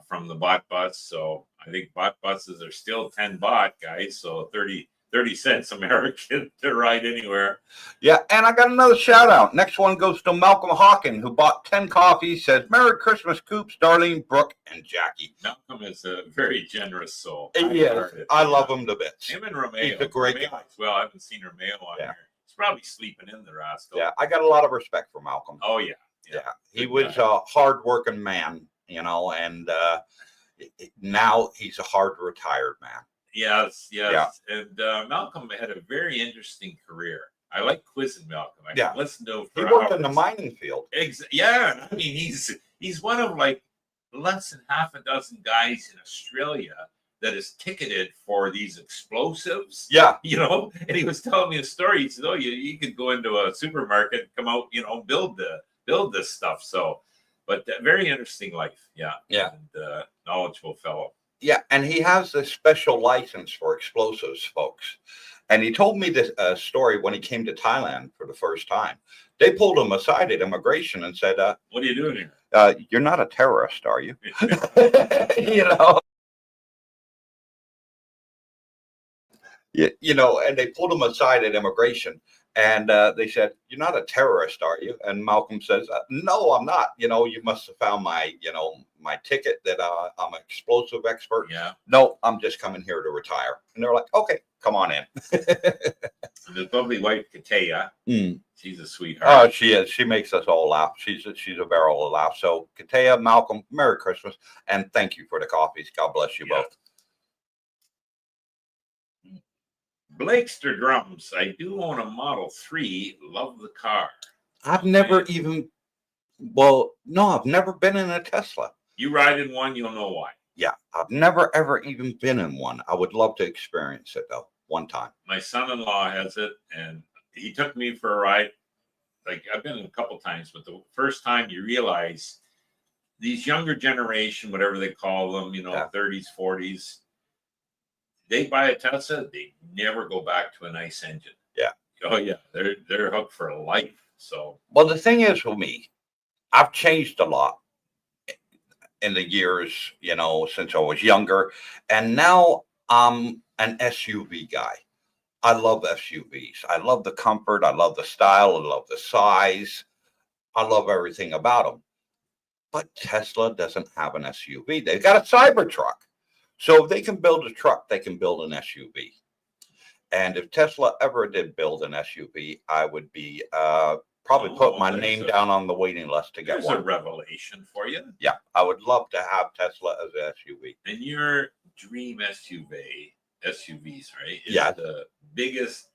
from the bot bus. So I think bot buses are still 10 baht, guys. So 30 cents American to ride anywhere. Yeah, and I got another shout out. Next one goes to Malcolm Hawken, who bought 10 coffees, says, Merry Christmas, Coops, Darlene, Brooke, and Jackie. Malcolm is a very generous soul. I love him to bits. Him and Romeo. He's a great Romeo guy. as well. I haven't seen Romeo on here. He's probably sleeping in the rascal. Yeah, I got a lot of respect for Malcolm. Oh, yeah. Yeah, he was a hard-working man, you know, and now he's a hard retired man. Yes. Yeah. And Malcolm had a very interesting career. I like quizzing Malcolm. I Yeah. can listen to him He for worked in the hours. mining field. Yeah, I mean he's one of like less than half a dozen guys in Australia that is ticketed for these explosives. Yeah, You know, and he was telling me a story. He said, "Oh, you could go into a supermarket, and come out, you know, build this stuff." So, but very interesting life. Yeah, Yeah. and knowledgeable fellow. yeah, and he has this special license for explosives, folks. And he told me this story when he came to Thailand for the first time. They pulled him aside at immigration and said, What are you doing here? "You're not a terrorist, are you?" You know. You know, and they pulled him aside at immigration, and they said, "You're not a terrorist, are you?" And Malcolm says, "No, I'm not. You know, you must have found my, you know, my ticket that I'm an explosive expert. Yeah. No, I'm just coming here to retire." And they're like, "Okay, come on in." And his lovely wife, Katea, Mm. she's a sweetheart. Oh, she is. She makes us all laugh. She's a barrel of laugh. So, Katea, Malcolm, Merry Christmas, and thank you for the coffees. God bless you Yeah. both. Blakester drums. I do own a Model 3. Love the car. I've never even, well, no, I've never been in a Tesla. You ride in one, you'll know why. Yeah, I've never ever even been in one. I would love to experience it though, one time. My son-in-law has it, and he took me for a ride. Like I've been in a couple times, but the first time you realize these younger generation, whatever they call them, you know, Yeah. 30s, 40s, they buy a Tesla, they never go back to a nice engine. Yeah. Oh yeah, they're hooked for life. So Well, the thing is with me, I've changed a lot in the years, you know, since I was younger, and now I'm an SUV guy. I love SUVs. I love the comfort. I love the style. I love the size. I love everything about them. But Tesla doesn't have an SUV. They've got a Cybertruck. So if they can build a truck, they can build an SUV. And if Tesla ever did build an SUV, I would be probably put my name down on the waiting list to get there's a one. revelation for you. Yeah, I would love to have Tesla as an SUV. And your dream SUVs, right? Is Yeah. the biggest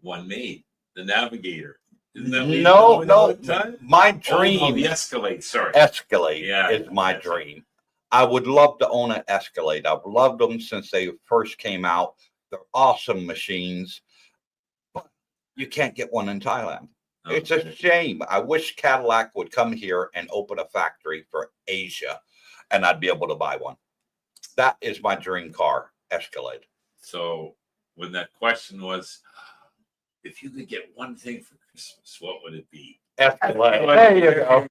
one made, the Navigator. Isn't that what you know No, at the time? my Oh, dream no, the Escalade. Sorry. Escalade Yeah, is my that's dream. I would love to own an Escalade. I've loved them since they first came out. They're awesome machines, but you can't get one in Thailand. It's a shame. I wish Cadillac would come here and open a factory for Asia, and I'd be able to buy one. That is my dream car, Escalade. So when that question was, if you could get one thing for Christmas, what would it be? Escalade. There you go.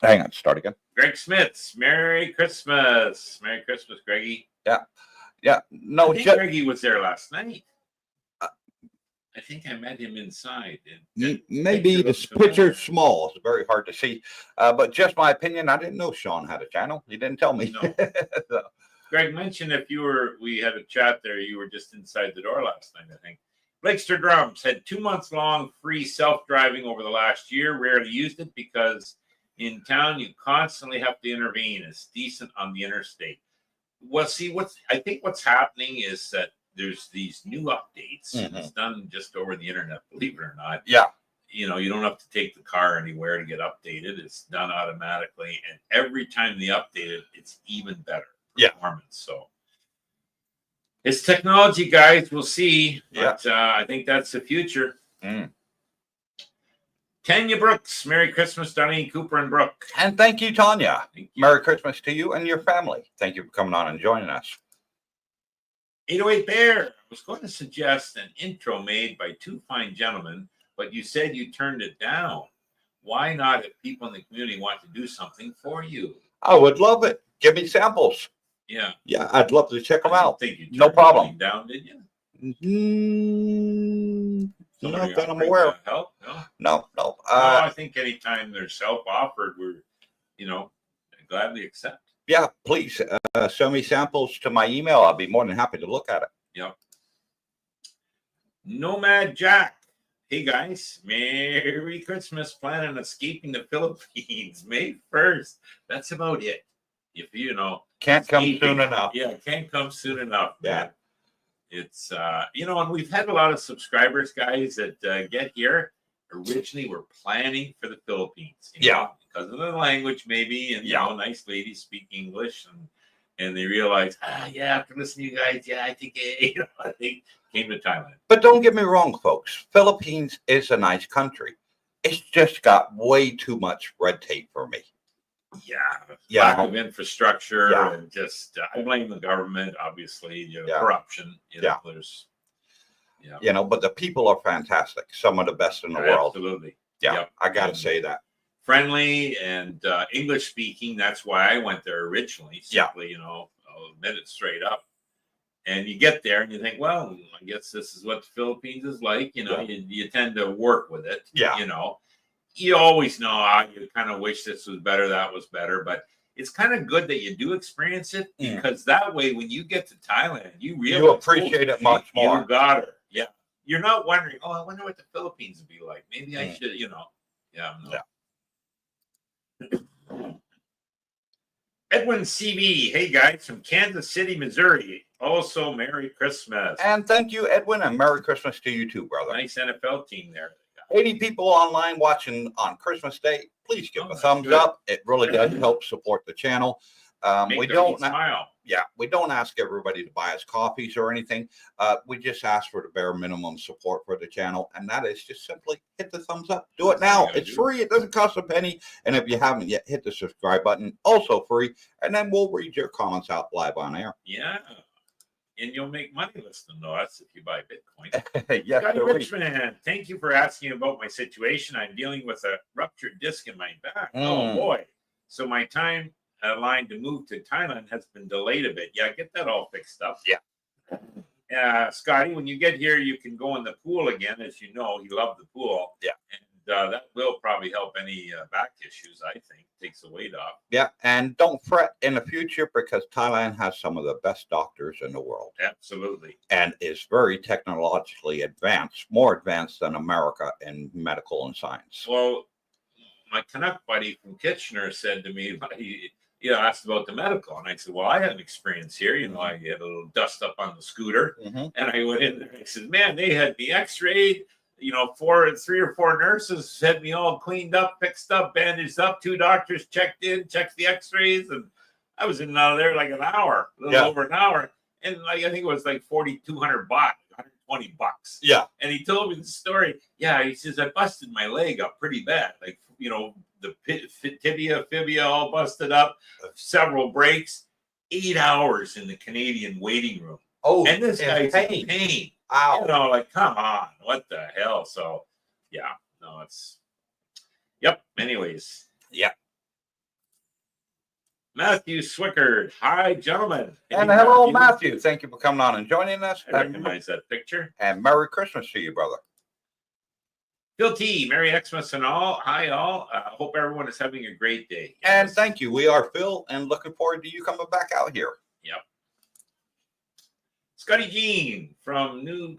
Hang on, start again. Greg Smiths, Merry Christmas. Merry Christmas, Greggy. Yeah, no, I think just Greggy was there last night. I think I met him inside. maybe looks the picture's familiar. small. It's very hard to see. But just my opinion, I didn't know Sean had a channel. He didn't tell me. No. So, Greg mentioned we had a chat there. You were just inside the door last night, I think. Blakester Drums had 2 months long free self-driving over the last year. Rarely used it because in town you constantly have to intervene. It's decent on the interstate. Well, see, I think what's happening is that there's these new updates. And it's done just over the internet, believe it or not. yeah. You know, you don't have to take the car anywhere to get updated. It's done automatically. And every time they update it, it's even better performance. So it's technology, guys. We'll see. But I think that's the future. Tanya Brooks, Merry Christmas, Donnie, Cooper and Brooke. And thank you, Tanya. Thank you. Merry Christmas to you and your family. Thank you for coming on and joining us. 808 Bear. I was going to suggest an intro made by two fine gentlemen, but you said you turned it down. Why not if people in the community want to do something for you? I would love it. Give me samples. Yeah. Yeah, I'd love to check them out. Think you No turned problem. mine down, did you? Not that I'm aware of. Help? No. No, I think anytime there's help offered, we're, gladly accept. Yeah, please send me samples to my email. I'll be more than happy to look at it. Yep. Nomad Jack. Hey guys, Merry Christmas. Planning on escaping the Philippines May 1st. That's about it. If can't come soon enough. Yeah, can't come soon enough. Yeah. Man. It's and we've had a lot of subscribers, guys, that get here. Originally were planning for the Philippines, because of the language, maybe, and nice ladies speak English, and they realize, after listening to you guys, I think they came to Thailand. But don't get me wrong, folks. Philippines is a nice country. It's just got way too much red tape for me. Lack of infrastructure, and just I blame the government, obviously. Corruption. There's. But the people are fantastic. Some of the best in the world. Absolutely. Yeah, I got to say that. Friendly and English speaking. That's why I went there originally. Simply, I'll admit it straight up. And you get there and you think, well, I guess this is what the Philippines is like. You tend to work with it. You always know you kind of wish this was better, that was better, but it's kind of good that you do experience it because that way, when you get to Thailand, you really appreciate it much more. You got her. Yeah. You're not wondering, I wonder what the Philippines would be like. Maybe I should, Edwin CV. Hey guys, from Kansas City, Missouri. Also, Merry Christmas. And thank you, Edwin, and Merry Christmas to you too, brother. Nice NFL team there. 80 people online watching on Christmas Day. Please give a thumbs up. It really does help support the channel. We don't smile. We don't ask everybody to buy us coffees or anything. We just ask for the bare minimum support for the channel, and that is just simply hit the thumbs up. Do it now. It's free. It doesn't cost a penny. And if you haven't yet, hit the subscribe button. Also free. And then we'll read your comments out live on air. Yeah. And you'll make money listening to us if you buy Bitcoin. Yes, Scotty Richmond, thank you for asking about my situation. I'm dealing with a ruptured disc in my back. Oh, boy. So my time line to move to Thailand has been delayed a bit. Yeah, get that all fixed up. Yeah. Scotty, when you get here, you can go in the pool again. As you know, you love the pool. Yeah. And that will probably help any back issues, I think. Takes the weight off. Yeah, and don't fret in the future because Thailand has some of the best doctors in the world. Absolutely. And is very technologically advanced, more advanced than America in medical and science. Well, my Canuck buddy from Kitchener said to me, he asked about the medical. And I said, well, I had an experience here. I had a little dust up on the scooter. And I went in there and I said, man, they had me x-rayed. 3 or 4 nurses had me all cleaned up, fixed up, bandaged up. 2 doctors checked the x-rays. And I was in and out of there like an hour, a little over an hour. And I think it was like $4,200, $120. Yeah. And he told me the story. Yeah, he says, I busted my leg up pretty bad. Like, the tibia, fibia all busted up, several breaks, 8 hours in the Canadian waiting room. Oh, and this guy's in pain. Wow. Like, come on, what the hell? So, anyways. Yeah. Matthew Swickard. Hi, gentlemen. And hello, Matthew. Thank you for coming on and joining us. I recognize that picture. And Merry Christmas to you, brother. Phil T, Merry Xmas and all. Hi, all. Hope everyone is having a great day. And thank you. We are Phil and looking forward to you coming back out here. Yep. Scotty Jean from New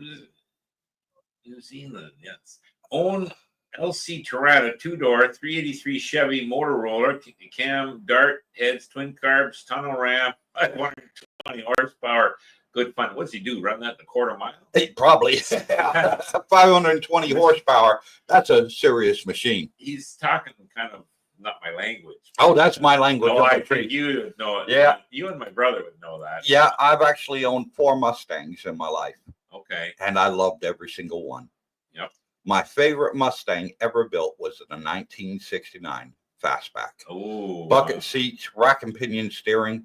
Zealand. Yes. Own LC Toronto 2-door 383 Chevy motor roller, cam, dart, heads, twin carbs, tunnel ramp, 120 horsepower. Good fun. What's he do? Run that in a quarter mile? Probably. 520 horsepower. That's a serious machine. He's talking kind of not my language. Oh, that's my language. Oh, I think you would know it. Yeah. You and my brother would know that. Yeah, I've actually owned 4 Mustangs in my life. Okay. And I loved every single one. Yep. My favorite Mustang ever built was a 1969 Fastback. Oh. Bucket seats, rack and pinion steering,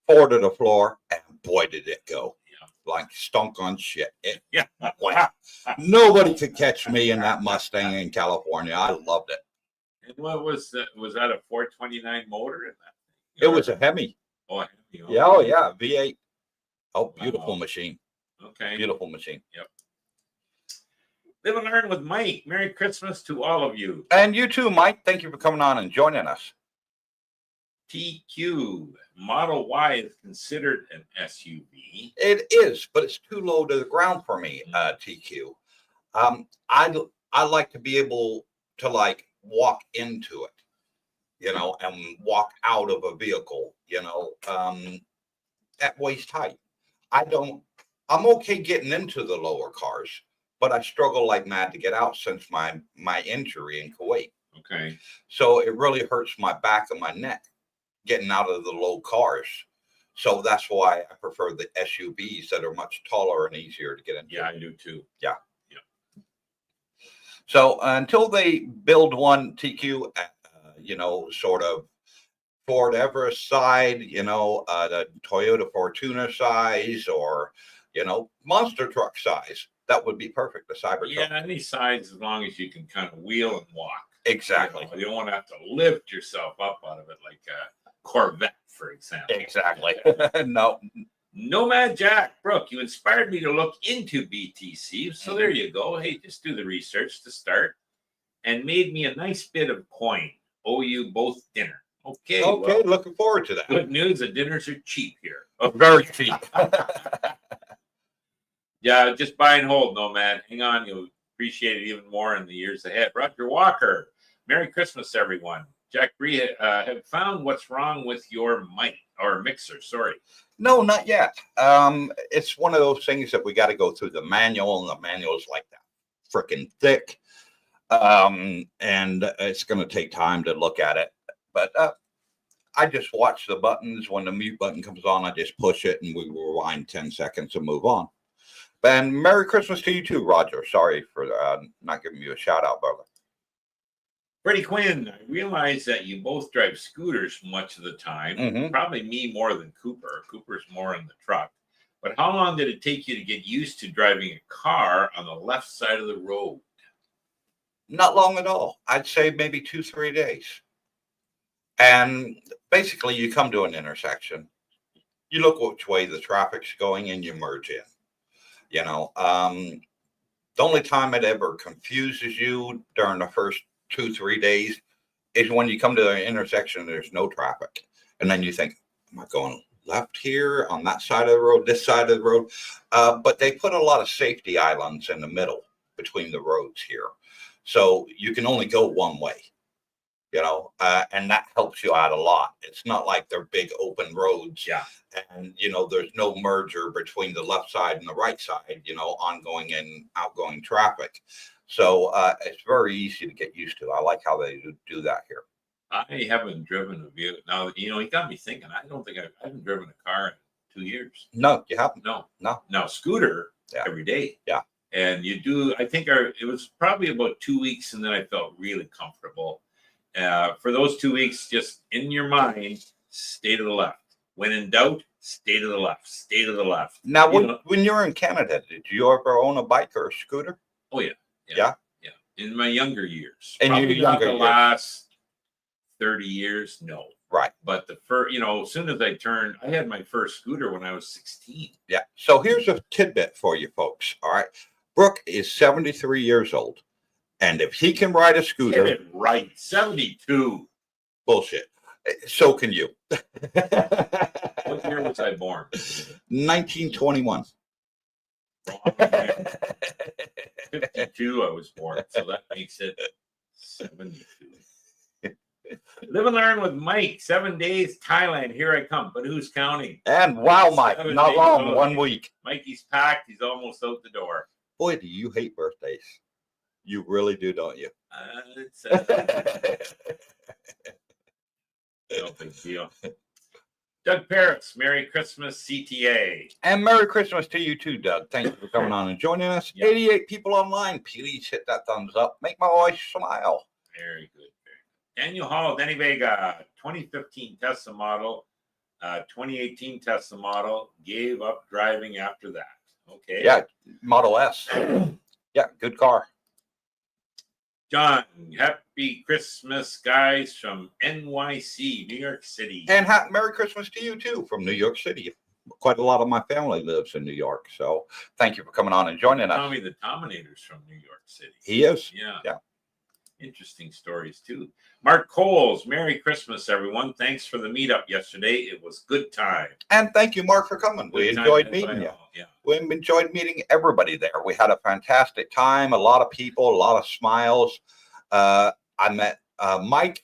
4 to the floor, and boy, did it go. Yeah. Like stunk on shit. Yeah. Wow. Nobody could catch me in that Mustang in California. I loved it. And what was that? Was that a 429 motor in that? It was a Hemi. Oh, a Hemi. Yeah, oh yeah, V8. Oh, beautiful Wow. machine. Okay. Beautiful machine. Yep. Live and learn with Mike. Merry Christmas to all of you. And you too, Mike. Thank you for coming on and joining us. TQ Model Y is considered an SUV. It is, but it's too low to the ground for me, TQ. I like to be able to like walk into it, you know, and walk out of a vehicle, you know, at waist height. I'm okay getting into the lower cars, but I struggle like mad to get out since my injury in Kuwait. Okay. So it really hurts my back and my neck getting out of the low cars. So that's why I prefer the SUVs that are much taller and easier to get into. Yeah, I do too. Yeah. Yeah. So until they build one TQ, you know, sort of Ford Everest side, you know, the Toyota Fortuner size, or, you know, monster truck size, that would be perfect. The Cybertruck. Yeah, any size as long as you can kind of wheel and walk. Exactly. You don't want to have to lift yourself up out of it like a Corvette, for example. Exactly. No. Nomad Jack, Brooke, you inspired me to look into BTC. So there you go. Hey, just do the research to start, and made me a nice bit of coin. Owe you both dinner. Okay. Okay. Well, Looking forward to that. good news. The dinners are cheap here. Oh, very cheap. Yeah, just buy and hold, Nomad. Hang on. You'll appreciate it even more in the years ahead. Roger Walker, Merry Christmas, everyone. Jack Bree, have found what's wrong with your mic or mixer. Sorry. No, not yet. It's one of those things that we got to go through the manual, and the manual is like that freaking thick. And it's going to take time to look at it. But I just watch the buttons. When the mute button comes on, I just push it and we rewind 10 seconds and move on. And Merry Christmas to you too, Roger. Sorry for not giving you a shout out, brother. Freddie Quinn, I realize that you both drive scooters much of the time. Mhm. Probably me more than Cooper. Cooper's more in the truck. But how long did it take you to get used to driving a car on the left side of the road? Not long at all. I'd say maybe 2-3 days. And basically, you come to an intersection, you look which way the traffic's going, and you merge in. You know, the only time it ever confuses you during the first 2-3 days is when you come to the intersection and there's no traffic. And then you think, am I going left here on that side of the road, this side of the road? But they put a lot of safety islands in the middle between the roads here. So you can only go one way, you know, and that helps you out a lot. It's not like they're big open roads. Yeah. And, you know, there's no merger between the left side and the right side, you know, ongoing and outgoing traffic. So it's very easy to get used to. I like how they do that here. I haven't driven a vehicle. Now, you know, he got me thinking. I don't think I haven't driven a car in 2 years. No, you haven't. No. No. Now, scooter Yeah. every day. Yeah. And you do, I think it was probably about 2 weeks, and then I felt really comfortable. For those 2 weeks, just in your mind, stay to the left. When in doubt, stay to the left. Stay to the left. Now, You when you were in Canada, did you ever own a bike or a scooter? Oh, yeah. Yeah? In my younger years. In your Probably not younger the years. last 30 years, no. Right. But the first, as soon as I had my first scooter when I was 16. Yeah. So here's a tidbit for you folks. All right. Brooke is 73 years old. And if he can ride a scooter. Get it right. 72. Bullshit. So can you. What year was I born? 1921. 52 I was born. So that makes it 72. Live and learn with Mike. 7 days, Thailand. Here I come. But who's counting? And wow, Mike, 7 not days, long, oh, 1 week. Mikey's packed. He's almost out the door. Boy, do you hate birthdays. You really do, don't you? It's no big deal. Doug Paris, Merry Christmas, CTA. And Merry Christmas to you too, Doug. Thank you for coming on and joining us. Yep. 88 people online. Please hit that thumbs up. Make my voice smile. Very good. Daniel Hall, Denny Vega, 2015 Tesla model, 2018 Tesla model, gave up driving after that. Okay. Yeah, Model S. Yeah, good car. John, happy Christmas, guys, from NYC, New York City. And Merry Christmas to you too from New York City. Quite a lot of my family lives in New York. So thank you for coming on and joining us. Tommy the Dominator's from New York City. He is. Yeah. Yeah. Interesting stories too. Mark Coles, Merry Christmas, everyone. Thanks for the meetup yesterday. It was good time. And thank you, Mark, for coming. We Good time, enjoyed that's meeting I you. know, yeah. We enjoyed meeting everybody there. We had a fantastic time. A lot of people, a lot of smiles. I met Mike,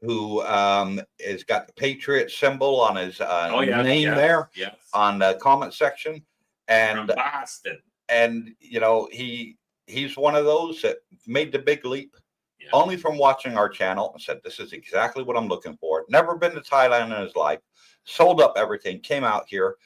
who has got the Patriot symbol on his name there Yes. on the comment section. And From Boston. and he's one of those that made the big leap Yeah. only from watching our channel and said, this is exactly what I'm looking for. Never been to Thailand in his life, sold up everything, came out here.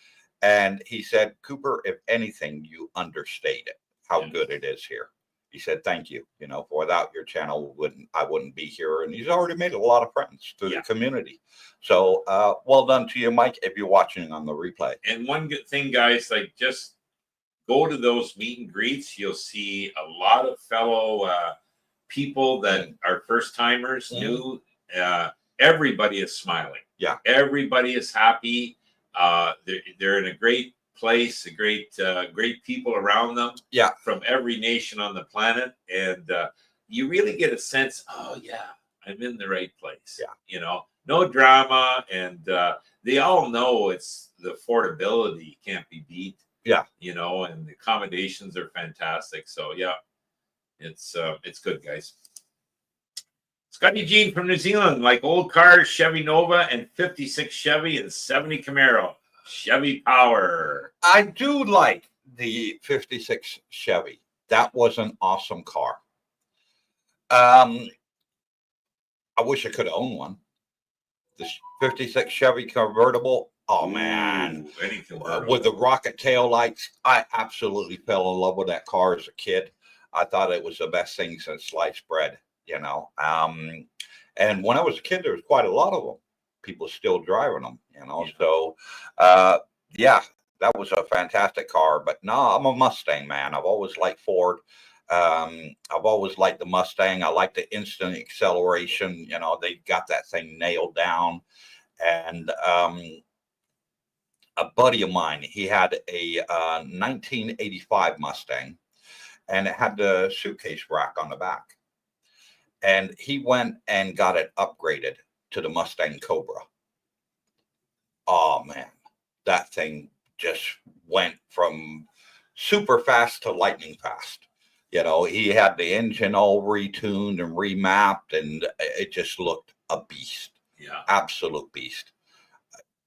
And he said, Cooper, if anything, you understate it, how good it is here. He said, thank you. Without your channel, I wouldn't be here. And he's already made a lot of friends through the community. So well done to you, Mike, if you're watching on the replay. And one good thing, guys, just go to those meet and greets. You'll see a lot of fellow people that are first timers, new. Everybody is smiling. Yeah. Everybody is happy. They're in a great place, great people around them. Yeah. From every nation on the planet. And you really get a sense, oh yeah, I'm in the right place. Yeah. No drama. And they all know it's the affordability can't be beat. Yeah. And the accommodations are fantastic. So yeah, it's good, guys. Scotty Jean from New Zealand, like old cars, Chevy Nova and 56 Chevy and 70 Camaro. Chevy power. I do like the 56 Chevy. That was an awesome car. I wish I could have owned one. The 56 Chevy convertible. Oh man, with the rocket tail lights, I absolutely fell in love with that car as a kid. I thought it was the best thing since sliced bread, and when I was a kid, there was quite a lot of them. People still driving them, So, yeah, that was a fantastic car. But no, I'm a Mustang man. I've always liked Ford. I've always liked the Mustang. I like the instant acceleration. They got that thing nailed down, and a buddy of mine, he had a 1985 Mustang, and it had the suitcase rack on the back. And he went and got it upgraded to the Mustang Cobra. Oh, man, that thing just went from super fast to lightning fast. He had the engine all retuned and remapped, and it just looked a beast. Yeah. Absolute beast.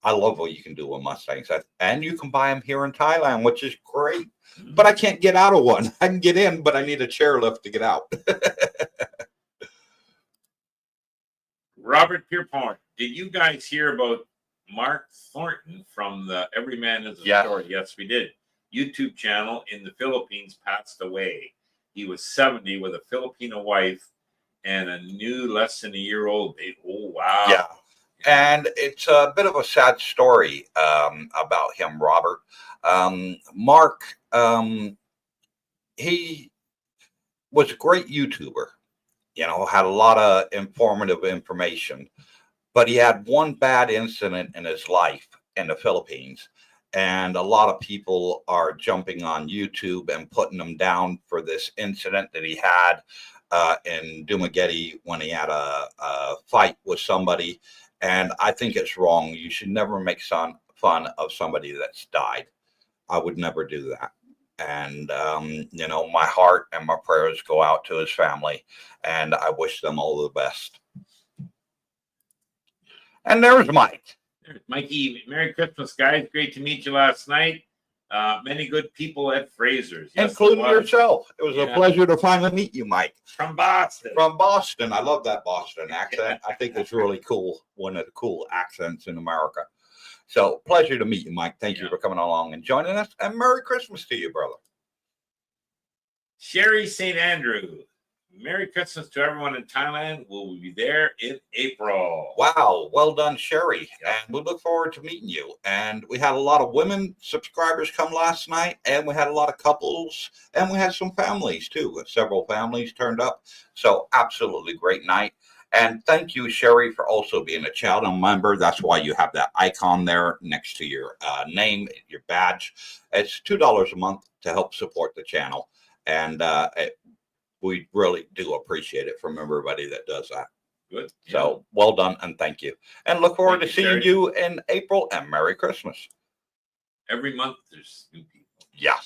I love what you can do with Mustangs. And you can buy them here in Thailand, which is great. But I can't get out of one. I can get in, but I need a chairlift to get out. Robert Pierpont, did you guys hear about Mark Thornton from the Every Man Has a Story? Yes, we did. YouTube channel in the Philippines passed away. He was 70 with a Filipino wife and a new less than a year old baby. Oh, wow. Yeah. And it's a bit of a sad story about him, Robert. Mark, he was a great YouTuber, had a lot of informative information. but he had one bad incident in his life in the Philippines. And a lot of people are jumping on YouTube and putting him down for this incident that he had in Dumaguete when he had a fight with somebody. And I think it's wrong. You should never make fun of somebody that's died. I would never do that. And, you know, my heart and my prayers go out to his family, and I wish them all the best. And there's Mike. There's Mikey. Merry Christmas, guys. Great to meet you last night. Many good people at Fraser's. Yes, including yourself. It was a pleasure to finally meet you, Mike. From Boston. From Boston. I love that Boston accent. I think it's really cool. One of the cool accents in America. So pleasure to meet you, Mike. Thank you for coming along and joining us. And Merry Christmas to you, brother. Sherry St. Andrew. Merry Christmas to everyone in Thailand. We'll be there in April. Wow. Well done, Sherry. And we look forward to meeting you. And we had a lot of women subscribers come last night, and we had a lot of couples, and we had some families too. Several families turned up. So absolutely great night. And thank you, Sherry, for also being a channel member. That's why you have that icon there next to your name, your badge. It's $2 a month to help support the channel. And we really do appreciate it from everybody that does that. Good. So well done, and thank you. And look forward to seeing you in April, and Merry Christmas. Every month there's new people. Yeah,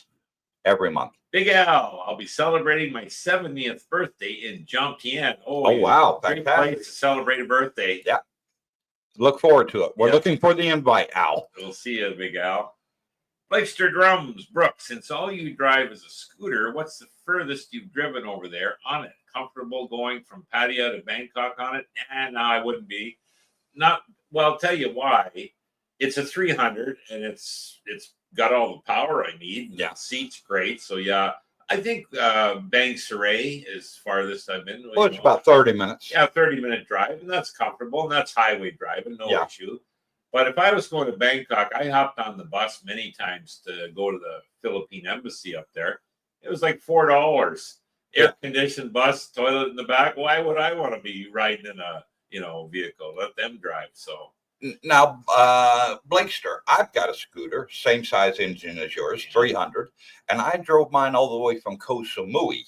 every month. Big Al, I'll be celebrating my 70th birthday in Jomtien. Oh wow, great fantastic. place to celebrate a birthday. Yeah. Look forward to it. We're looking for the invite, Al. We'll see you, Big Al. Blakester Drums, Brooke, since all you drive is a scooter, what's the furthest you've driven over there on it? Comfortable going from Pattaya to Bangkok on it? No, I wouldn't be. Not well, I'll tell you why. It's a 300 and it's got all the power I need. Yeah. The seat's great. So yeah, I think Bang Saray is farthest I've been. Well, it's about 30 minutes. Yeah, 30-minute drive, and that's comfortable, and that's highway driving, no issue. But if I was going to Bangkok, I hopped on the bus many times to go to the Philippine embassy up there. It was like $4. Air-conditioned bus, toilet in the back. Why would I want to be riding in a vehicle? Let them drive. So now, Blakester, I've got a scooter, same size engine as yours, 300, and I drove mine all the way from Koh Samui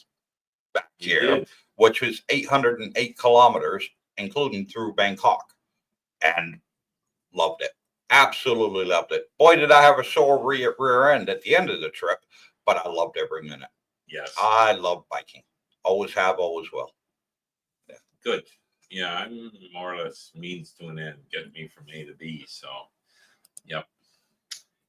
back here, which was 808 kilometers, including through Bangkok, and loved it. Absolutely loved it. Boy, did I have a sore rear end at the end of the trip, but I loved every minute. Yes. I love biking. Always have, always will. Yeah. Good. Yeah, I'm more or less means to an end, get me from A to B. So, yep.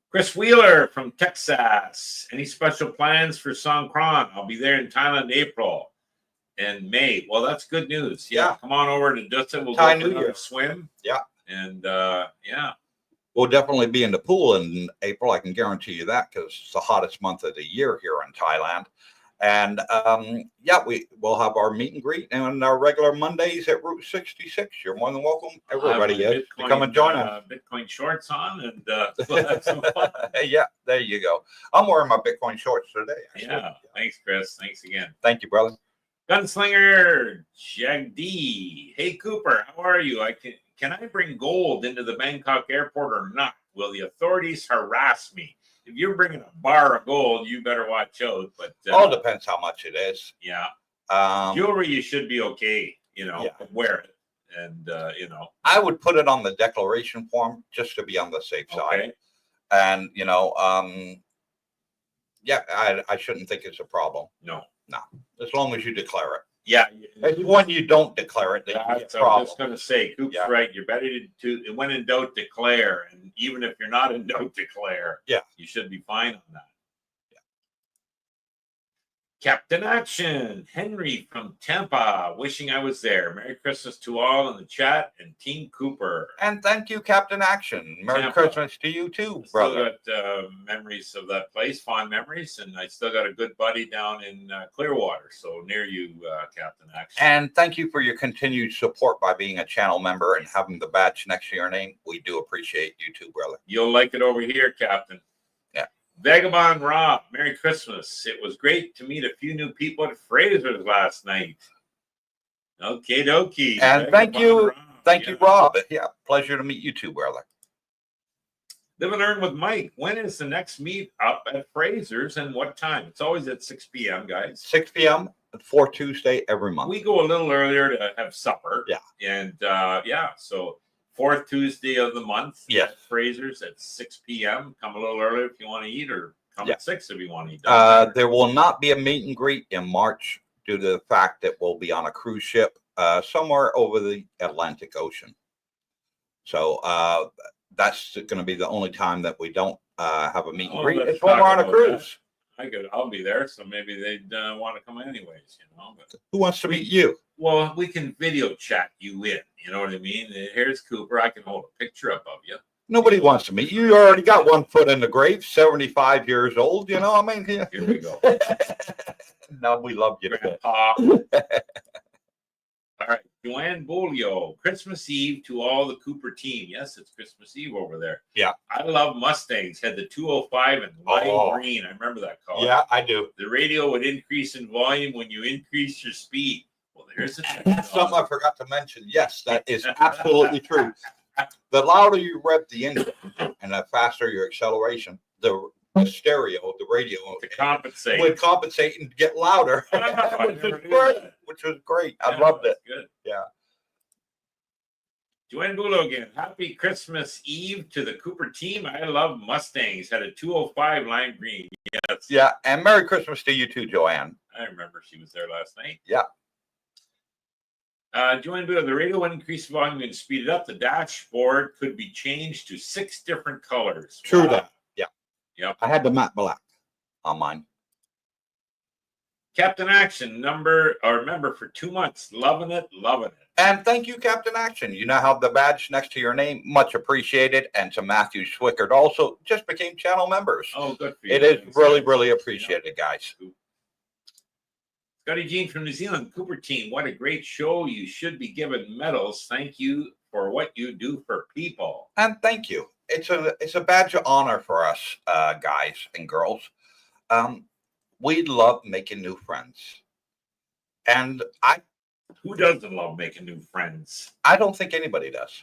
Chris Wheeler from Texas. Any special plans for Songkran? I'll be there in Thailand April and May. Well, that's good news. Yeah. Come on over to Dutton. We'll Thai go for New another Year. swim. Yeah. And we'll definitely be in the pool in April. I can guarantee you that, because it's the hottest month of the year here in Thailand. And we'll have our meet and greet on our regular Mondays at Route 66. You're more than welcome, everybody, to come and join us. Bitcoin shorts on, and we'll have some fun. Yeah, there you go. I'm wearing my Bitcoin shorts today. Thanks, Chris. Thanks again. Thank you, brother. Gunslinger Jagdi. Hey, Cooper, how are you? Can I bring gold into the Bangkok airport or not? Will the authorities harass me? If you're bringing a bar of gold, you better watch out. But all depends how much it is. Yeah. Jewelry, you should be okay. Wear it, and I would put it on the declaration form just to be on the safe side. And I shouldn't think it's a problem. No, as long as you declare it. Yeah. When you don't declare it, I'm just going to say, Coop's right. You're better to when in doubt, declare. And even if you're not in doubt, declare. Yeah. You should be fine on that. Yeah. Captain Action, Henry from Tampa, wishing I was there. Merry Christmas to all in the chat and Team Cooper. And thank you, Captain Action. Merry Christmas to you too, brother. Still got memories of that place, fond memories, and I still got a good buddy down in Clearwater, so near you, Captain Action. And thank you for your continued support by being a channel member and having the badge next to your name. We do appreciate you too, brother. You'll like it over here, Captain. Yeah. Vagabond Rob, Merry Christmas. It was great to meet a few new people at Fraser's last night. Okay, dokie. And thank you. Rob. Thank you, Rob. Yeah, pleasure to meet you too, brother. Live and Learn with Mike. When is the next meet up at Fraser's and what time? It's always at 6 p.m., guys. 6 p.m. for Tuesday every month. We go a little earlier to have supper. Yeah. And so fourth Tuesday of the month. Yes. At Fraser's at 6 p.m. Come a little earlier if you want to eat, or come at 6 if you want to eat. There will not be a meet and greet in March due to the fact that we'll be on a cruise ship somewhere over the Atlantic Ocean. So that's going to be the only time that we don't have a meet and greet. It's when we're on a cruise. I'll be there, so maybe they'd want to come anyways, But who wants to meet you? Well, we can video chat you in. You know what I mean? Here's Cooper. I can hold a picture up of you. Nobody wants to meet you. You already got one foot in the grave. 75 years old. I mean, here we go. No, we love you, Grandpa. All right, Joanne Bolio, Christmas Eve to all the Cooper team. Yes, it's Christmas Eve over there. Yeah. I love Mustangs. Had the 205 in light green. I remember that car. Yeah, I do. The radio would increase in volume when you increase your speed. Well, there's something I forgot to mention. Yes, that is absolutely true. The louder you rev the engine and the faster your acceleration, the stereo, the radio would compensate and get louder, which was great. I loved it. Good. Yeah. Joanne Bulo again. Happy Christmas Eve to the Cooper team. I love Mustangs. Had a 205 lime green. Yes. Yeah, and Merry Christmas to you too, Joanne. I remember she was there last night. Yeah. Joanne Bulo, the radio would increase volume and speed it up. The dashboard could be changed to 6 different colors. True that. Yep. I had the matte black on mine. Captain Action member for 2 months. Loving it. And thank you, Captain Action. You now have the badge next to your name. Much appreciated. And to Matthew Swickard also just became channel members. Oh, good for you. It is really appreciated, guys. Scotty Jean from New Zealand, Cooper team. What a great show. You should be given medals. Thank you for what you do for people. And thank you. It's a badge of honor for us, guys and girls. We love making new friends. And who doesn't love making new friends? I don't think anybody does.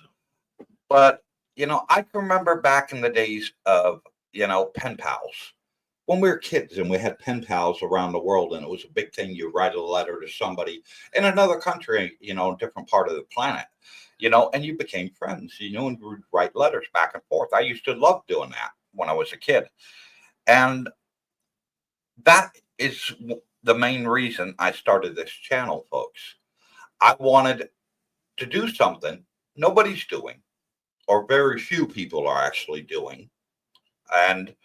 But, I can remember back in the days of, pen pals. When we were kids and we had pen pals around the world, and it was a big thing. You write a letter to somebody in another country, a different part of the planet, and you became friends, and you would write letters back and forth. I used to love doing that when I was a kid. And that is the main reason I started this channel, folks. I wanted to do something nobody's doing, or very few people are actually doing, and,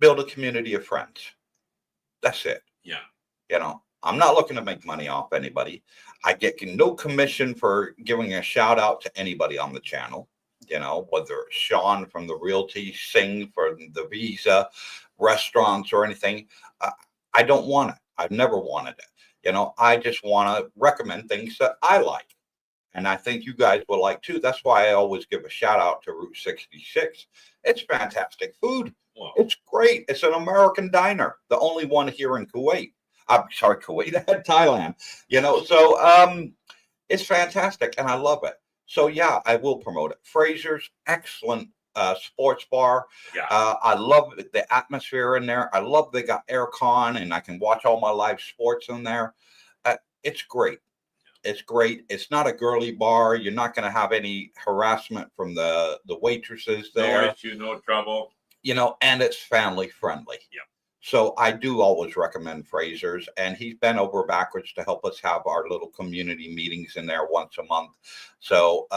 build a community of friends. That's it. Yeah. I'm not looking to make money off anybody. I get no commission for giving a shout out to anybody on the channel, whether it's Sean from the Realty, Sing for the Visa, restaurants or anything. I don't want it. I've never wanted it. I just want to recommend things that I like. And I think you guys will like too. That's why I always give a shout out to Route 66. It's fantastic food. Wow. It's great. It's an American diner, the only one here in Kuwait. I'm sorry, Kuwait, Thailand. So it's fantastic, and I love it. So yeah, I will promote it. Fraser's, excellent sports bar. Yeah. I love the atmosphere in there. I love they got aircon, and I can watch all my live sports in there. It's great. It's great. It's not a girly bar. You're not going to have any harassment from the waitresses there. No issue, no trouble. And it's family friendly. Yeah. So I do always recommend Fraser's, and he's bent over backwards to help us have our little community meetings in there once a month. So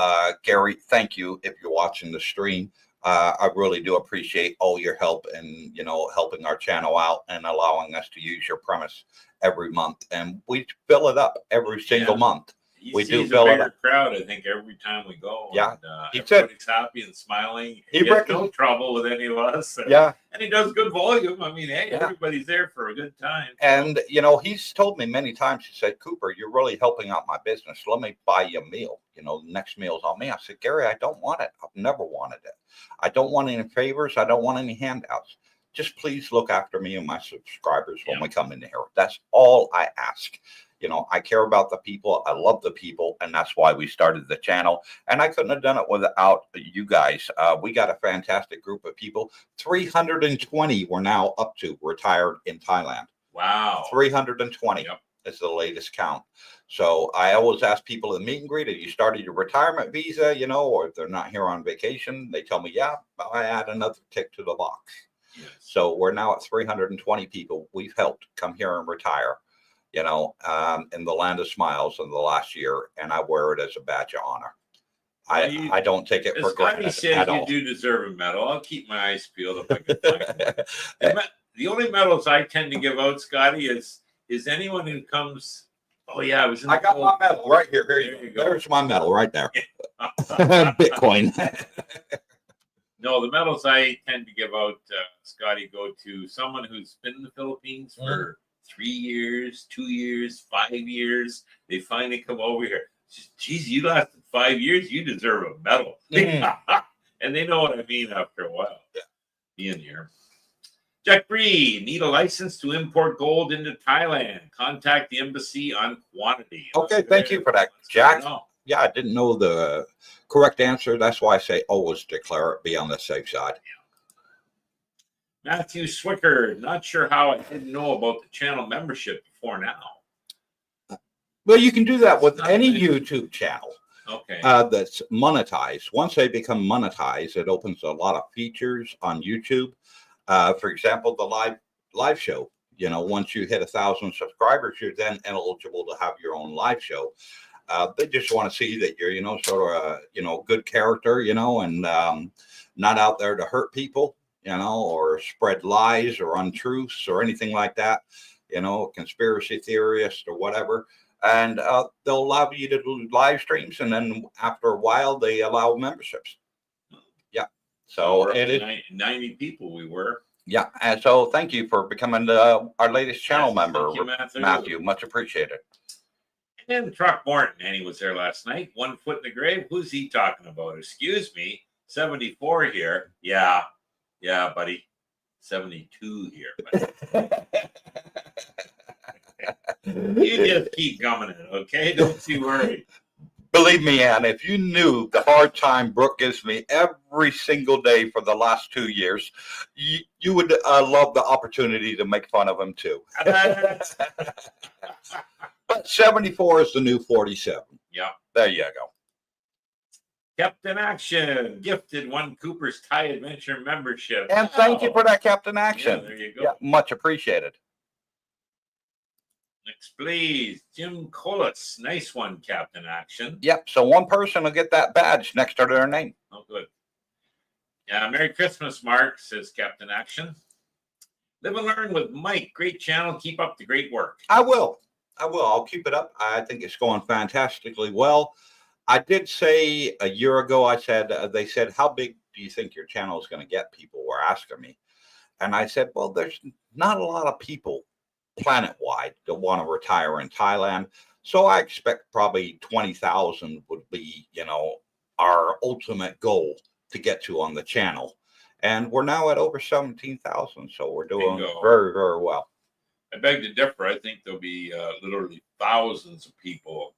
Gary, thank you if you're watching the stream. I really do appreciate all your help and, helping our channel out and allowing us to use your premise every month. And we fill it up every single month. We do fill it up. Crowd, I think, every time we go. Yeah. And, everybody's happy and smiling. He has no trouble with any of us. And, and he does good volume. I mean, hey, everybody's there for a good time. So. And, he's told me many times, he said, Cooper, you're really helping out my business. Let me buy you a meal. The next meal's on me. I said, Gary, I don't want it. I've never wanted it. I don't want any favors. I don't want any handouts. just please look after me and my subscribers when we come in here. That's all I ask. You know, I care about the people. I love the people. And that's why we started the channel. And I couldn't have done it without you guys. We got a fantastic group of people. 320 we're now up to retired in Thailand. Wow. 320 is the latest count. So I always ask people in the meet and greet, have you started your retirement visa, you know, or if they're not here on vacation, they tell me, yeah, I add another tick to the box. Yes. So we're now at 320 people we've helped come here and retire, you know, in the land of smiles in the last year. And I wear it as a badge of honor. Well, I don't take it for granted at all. You do deserve a medal. I'll keep my eyes peeled if I can find one. The only medals I tend to give out, Scotty, is anyone who comes. Oh yeah, I got my medal right here. Here you go. There's my medal right there. Bitcoin. No, the medals I tend to give out, Scotty, go to someone who's been in the Philippines for 3 years, 2 years, 5 years. They finally come over here. Geez, you lasted 5 years. You deserve a medal. And they know what I mean after a while. Yeah. Being here. Jack Bree, need a license to import gold into Thailand. Contact the embassy on quantity. Okay, thank you for that, Jack. Yeah, I didn't know the correct answer. That's why I say always declare it, be on the safe side. Yeah. Matthew Swicker, not sure how I didn't know about the channel membership before now. Well, you can do that with any YouTube channel. Okay. That's monetized. Once they become monetized, it opens a lot of features on YouTube. For example, the live show. You know, once you hit 1,000 subscribers, you're then eligible to have your own live show. They just want to see that you're, you know, sort of a, you know, good character, you know, and not out there to hurt people, you know, or spread lies or untruths or anything like that, you know, conspiracy theorist or whatever. And they'll allow you to do live streams, and then after a while, they allow memberships. Yeah. So it is 90 people we were. Yeah. And so thank you for becoming our latest channel member, you, Matthew. Much appreciated. And Truck Morton, and he was there last night. 1 foot in the grave. Who's he talking about? Excuse me. 74 here. Yeah. Yeah, buddy. 72 here. Buddy. You just keep coming in, okay? Don't you worry. Believe me, Ann, if you knew the hard time Brooke gives me every single day for the last 2 years, you would love the opportunity to make fun of him too. But 74 is the new 47. Yeah. There you go. Captain Action gifted 1 Cooper's Thai Adventure membership. And thank you for that, Captain Action. Yeah, there you go. Yeah, much appreciated. Next, please. Jim Colas. Nice one, Captain Action. Yep. So one person will get that badge next to their name. Oh, good. Yeah. Merry Christmas, Mark, says Captain Action. Live and learn with Mike. Great channel. Keep up the great work. I will. I'll keep it up. I think it's going fantastically well. I did say a year ago, I said, they said, how big do you think your channel is going to get? People were asking me. And I said, well, there's not a lot of people planet-wide that want to retire in Thailand. So I expect probably 20,000 would be, you know, our ultimate goal to get to on the channel. And we're now at over 17,000. So we're doing very, very well. I beg to differ. I think there'll be literally thousands of people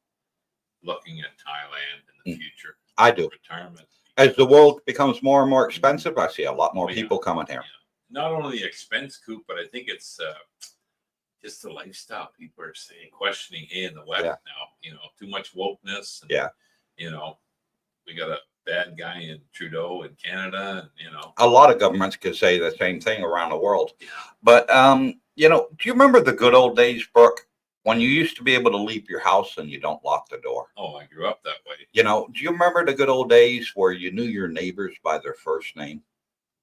looking at Thailand in the future. I do. Retirement. As the world becomes more and more expensive, I see a lot more people coming here. Yeah. Not only the expense, Coop, but I think it's just the lifestyle. People are saying, questioning, hey, in the West now, you know, too much wokeness. And, you know, we got a bad guy in Trudeau in Canada, and, you know. A lot of governments could say the same thing around the world. Yeah. But, you know, do you remember the good old days, Brooke, when you used to be able to leave your house and you don't lock the door? Oh, I grew up that way. You know, do you remember the good old days where you knew your neighbors by their first name?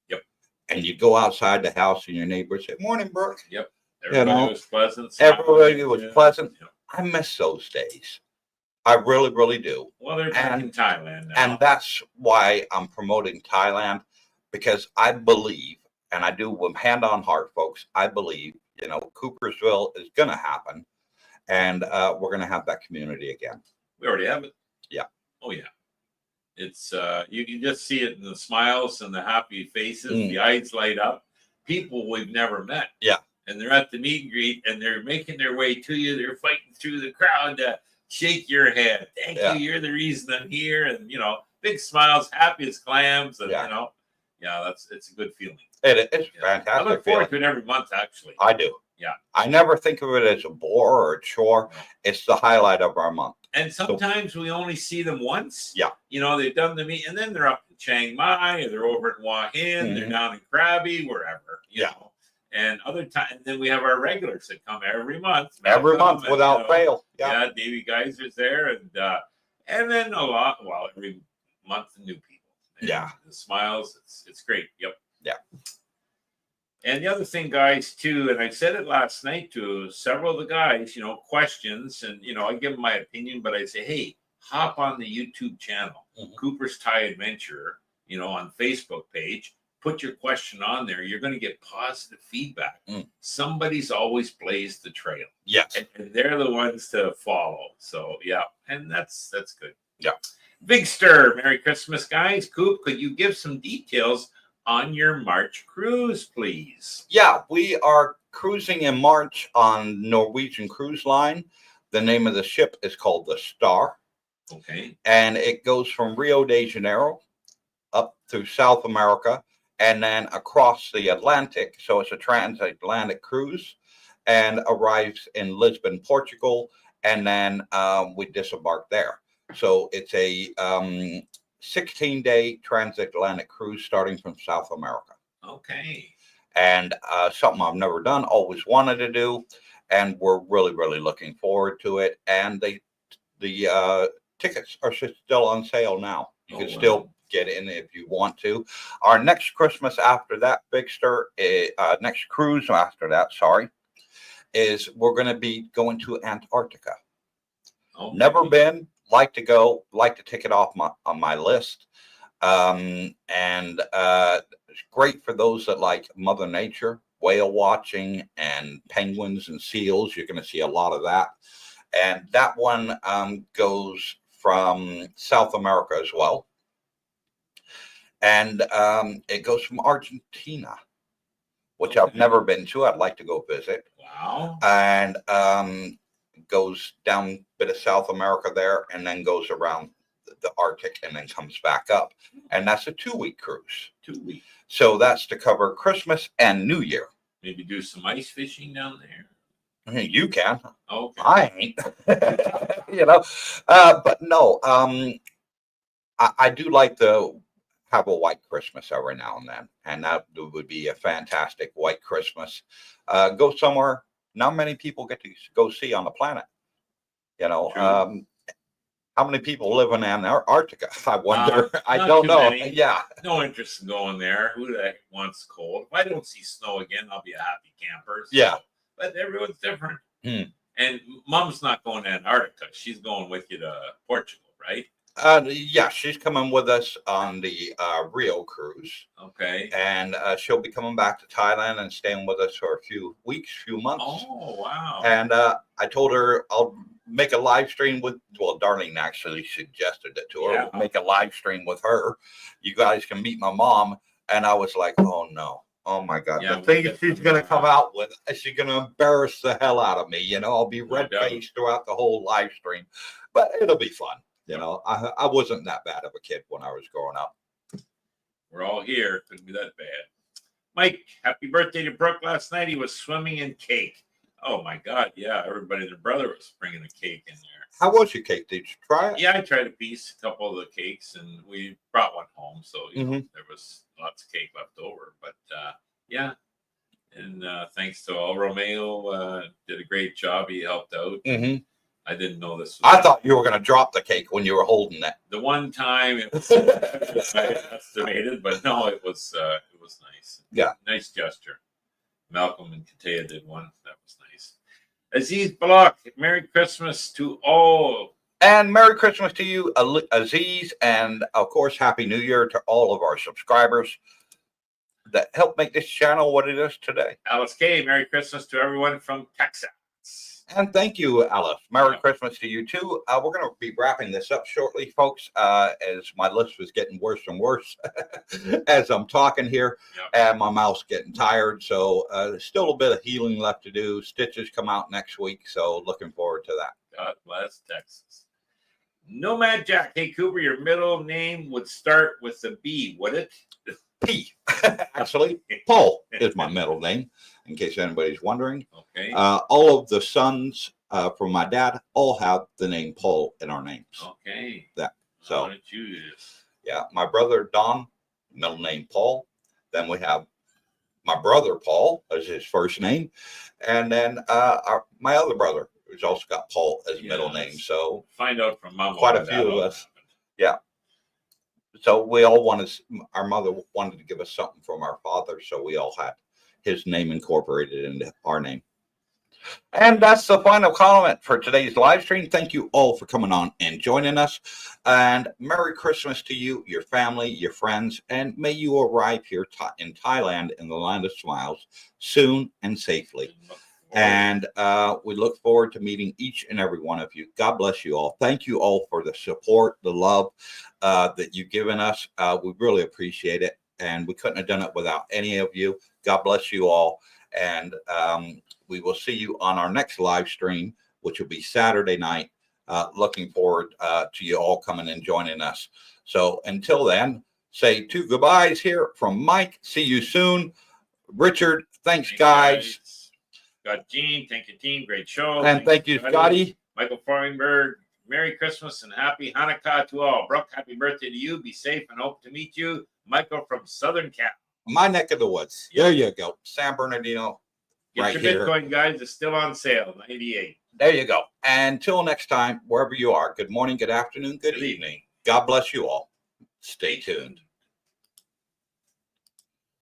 Yep. And you go outside the house and your neighbors say, morning, Brooke. Yep. Everybody was pleasant. Everybody was pleasant. Yep. I miss those days. I really, really do. Well, they're back in Thailand now. And that's why I'm promoting Thailand, because I believe, and I do with hand on heart, folks, I believe, you know, Coopersville is going to happen, and we're going to have that community again. We already have it. Yeah. Oh, yeah. It's, you can just see it in the smiles and the happy faces. The eyes light up. people we've never met. Yeah. And they're at the meet and greet, and they're making their way to you. They're fighting through the crowd to shake your hand. Thank you. You're the reason I'm here. And, you know, big smiles, happy as clams. And, you know, it's a good feeling. It's fantastic. I look forward to it every month, actually. I do. Yeah. I never think of it as a bore or a chore. No. It's the highlight of our month. And sometimes we only see them once. Yeah. You know, they've done the meet, and then they're up in Chiang Mai, or they're over at Hua Hin, they're down in Krabi, wherever. You know. And other times, and then we have our regulars that come every month. Every month without fail. Yeah. Davey Geyser's there, and then every month new people. And the smiles. It's great. Yep. Yeah. And the other thing, guys, too, and I said it last night to several of the guys, you know, questions, and, you know, I give them my opinion, but I say, hey, hop on the YouTube channel, Cooper's Thai Adventure, you know, on Facebook page, put your question on there. You're going to get positive feedback. Somebody's always blazed the trail. Yes. And they're the ones to follow. So, yeah, and that's good. Yeah. Big Stir, Merry Christmas, guys. Coop, could you give some details on your March cruise, please? Yeah, we are cruising in March on Norwegian Cruise Line. The name of the ship is called the Star. Okay. And it goes from Rio de Janeiro up through South America and then across the Atlantic. So it's a transatlantic cruise, and arrives in Lisbon, Portugal. And then we disembark there. So it's a 16-day transatlantic cruise starting from South America. Okay. And something I've never done, always wanted to do, and we're really, really looking forward to it. And the tickets are still on sale now. You can still get in if you want to. Our next Christmas after that, Big Stir, next cruise after that, is we're going to be going to Antarctica. Okay. Never been. Like to go, like to tick it off on my list. And it's great for those that like Mother Nature, whale watching, and penguins and seals. You're going to see a lot of that. And that one goes from South America as well. And it goes from Argentina, which I've never been to. I'd like to go visit. Wow. And goes down a bit of South America there, and then goes around the Arctic and then comes back up. And that's a 2-week cruise. 2 weeks. So that's to cover Christmas and New Year. Maybe do some ice fishing down there. You can. Okay. I ain't. You know, but no, I do like to have a white Christmas every now and then, and that would be a fantastic white Christmas. Go somewhere not many people get to go see on the planet. You know, how many people live in Antarctica? I wonder. I don't know. Many. Yeah. No interest in going there. Who the heck wants cold? If I don't see snow again, I'll be a happy camper. So. Yeah. But everyone's different. And Mom's not going to Antarctica. She's going with you to Portugal, right? Yeah, she's coming with us on the Rio cruise. Okay. And she'll be coming back to Thailand and staying with us for a few weeks, few months. Oh, wow. And I told her I'll make a live stream with, well, Darlene actually suggested it to her. Yeah. We'll make a live stream with her. You guys can meet my mom. And I was like, oh, no. Oh, my God. Yeah, the thing she's going to come out with, she's going to embarrass the hell out of me. You know, I'll be red-faced throughout the whole live stream. But it'll be fun. You know, I wasn't that bad of a kid when I was growing up. We're all here. Couldn't be that bad. Mike, happy birthday to Brooke last night. He was swimming in cake. Oh, my God. Yeah, everybody, their brother was bringing a cake in there. How was your cake? Did you try it? Yeah, I tried a piece, a couple of the cakes, and we brought one home. So, you know, there was lots of cake left over. But, yeah. And thanks to all Romeo, did a great job. He helped out. I didn't know this. I thought you were going to drop the cake when you were holding it. The one time it was estimated, but no, it was nice. Yeah, nice gesture. Malcolm and Katea did one. That was nice. Aziz Balak, Merry Christmas to all. And Merry Christmas to you, Aziz, and of course, Happy New Year to all of our subscribers that help make this channel what it is today. Alice K, Merry Christmas to everyone from Texas. And thank you, Alice. Merry Yeah. Christmas to you too. We're going to be wrapping this up shortly, folks, as my list was getting worse and worse as I'm talking here, Yeah. and my mouth's getting tired. So there's still a bit of healing left to do. Stitches come out next week, so looking forward to that. God bless Texas. Nomad Jack. Hey, Cooper, your middle name would start with a B, would it? P. Actually, Paul is my middle name, in case anybody's wondering. Okay. All of the sons from my dad all have the name Paul in our names. Okay. Yeah. So, why don't you just... yeah, my brother Don, middle name Paul. Then we have my brother Paul as his first name, and then my other brother, who's also got Paul as middle name. So find out from Mama. quite a few of us. Yeah. So we all wanted, our mother wanted to give us something from our father, so we all had his name incorporated into our name. And that's the final comment for today's live stream. Thank you all for coming on and joining us. And Merry Christmas to you, your family, your friends, and may you arrive here in Thailand, in the land of smiles, soon and safely. And we look forward to meeting each and every one of you. God bless you all. Thank you all for the support, the love that you've given us. We really appreciate it. And we couldn't have done it without any of you. God bless you all. And we will see you on our next live stream, which will be Saturday night. Looking forward to you all coming and joining us. So until then, say 2 goodbyes here from Mike. See you soon. Richard, thanks, guys. Got Gene. Thank you, team. Great show. And thank you, Scotty. Michael Feinberg. Merry Christmas and happy Hanukkah to all. Brooke, happy birthday to you. Be safe and hope to meet you. Michael from Southern Cal. My neck of the woods. Yeah. There you go. San Bernardino. Get right your here. Bitcoin, guys. It's still on sale. 98. There you go. Until next time, wherever you are, good morning, good afternoon, good evening. God bless you all. Stay tuned.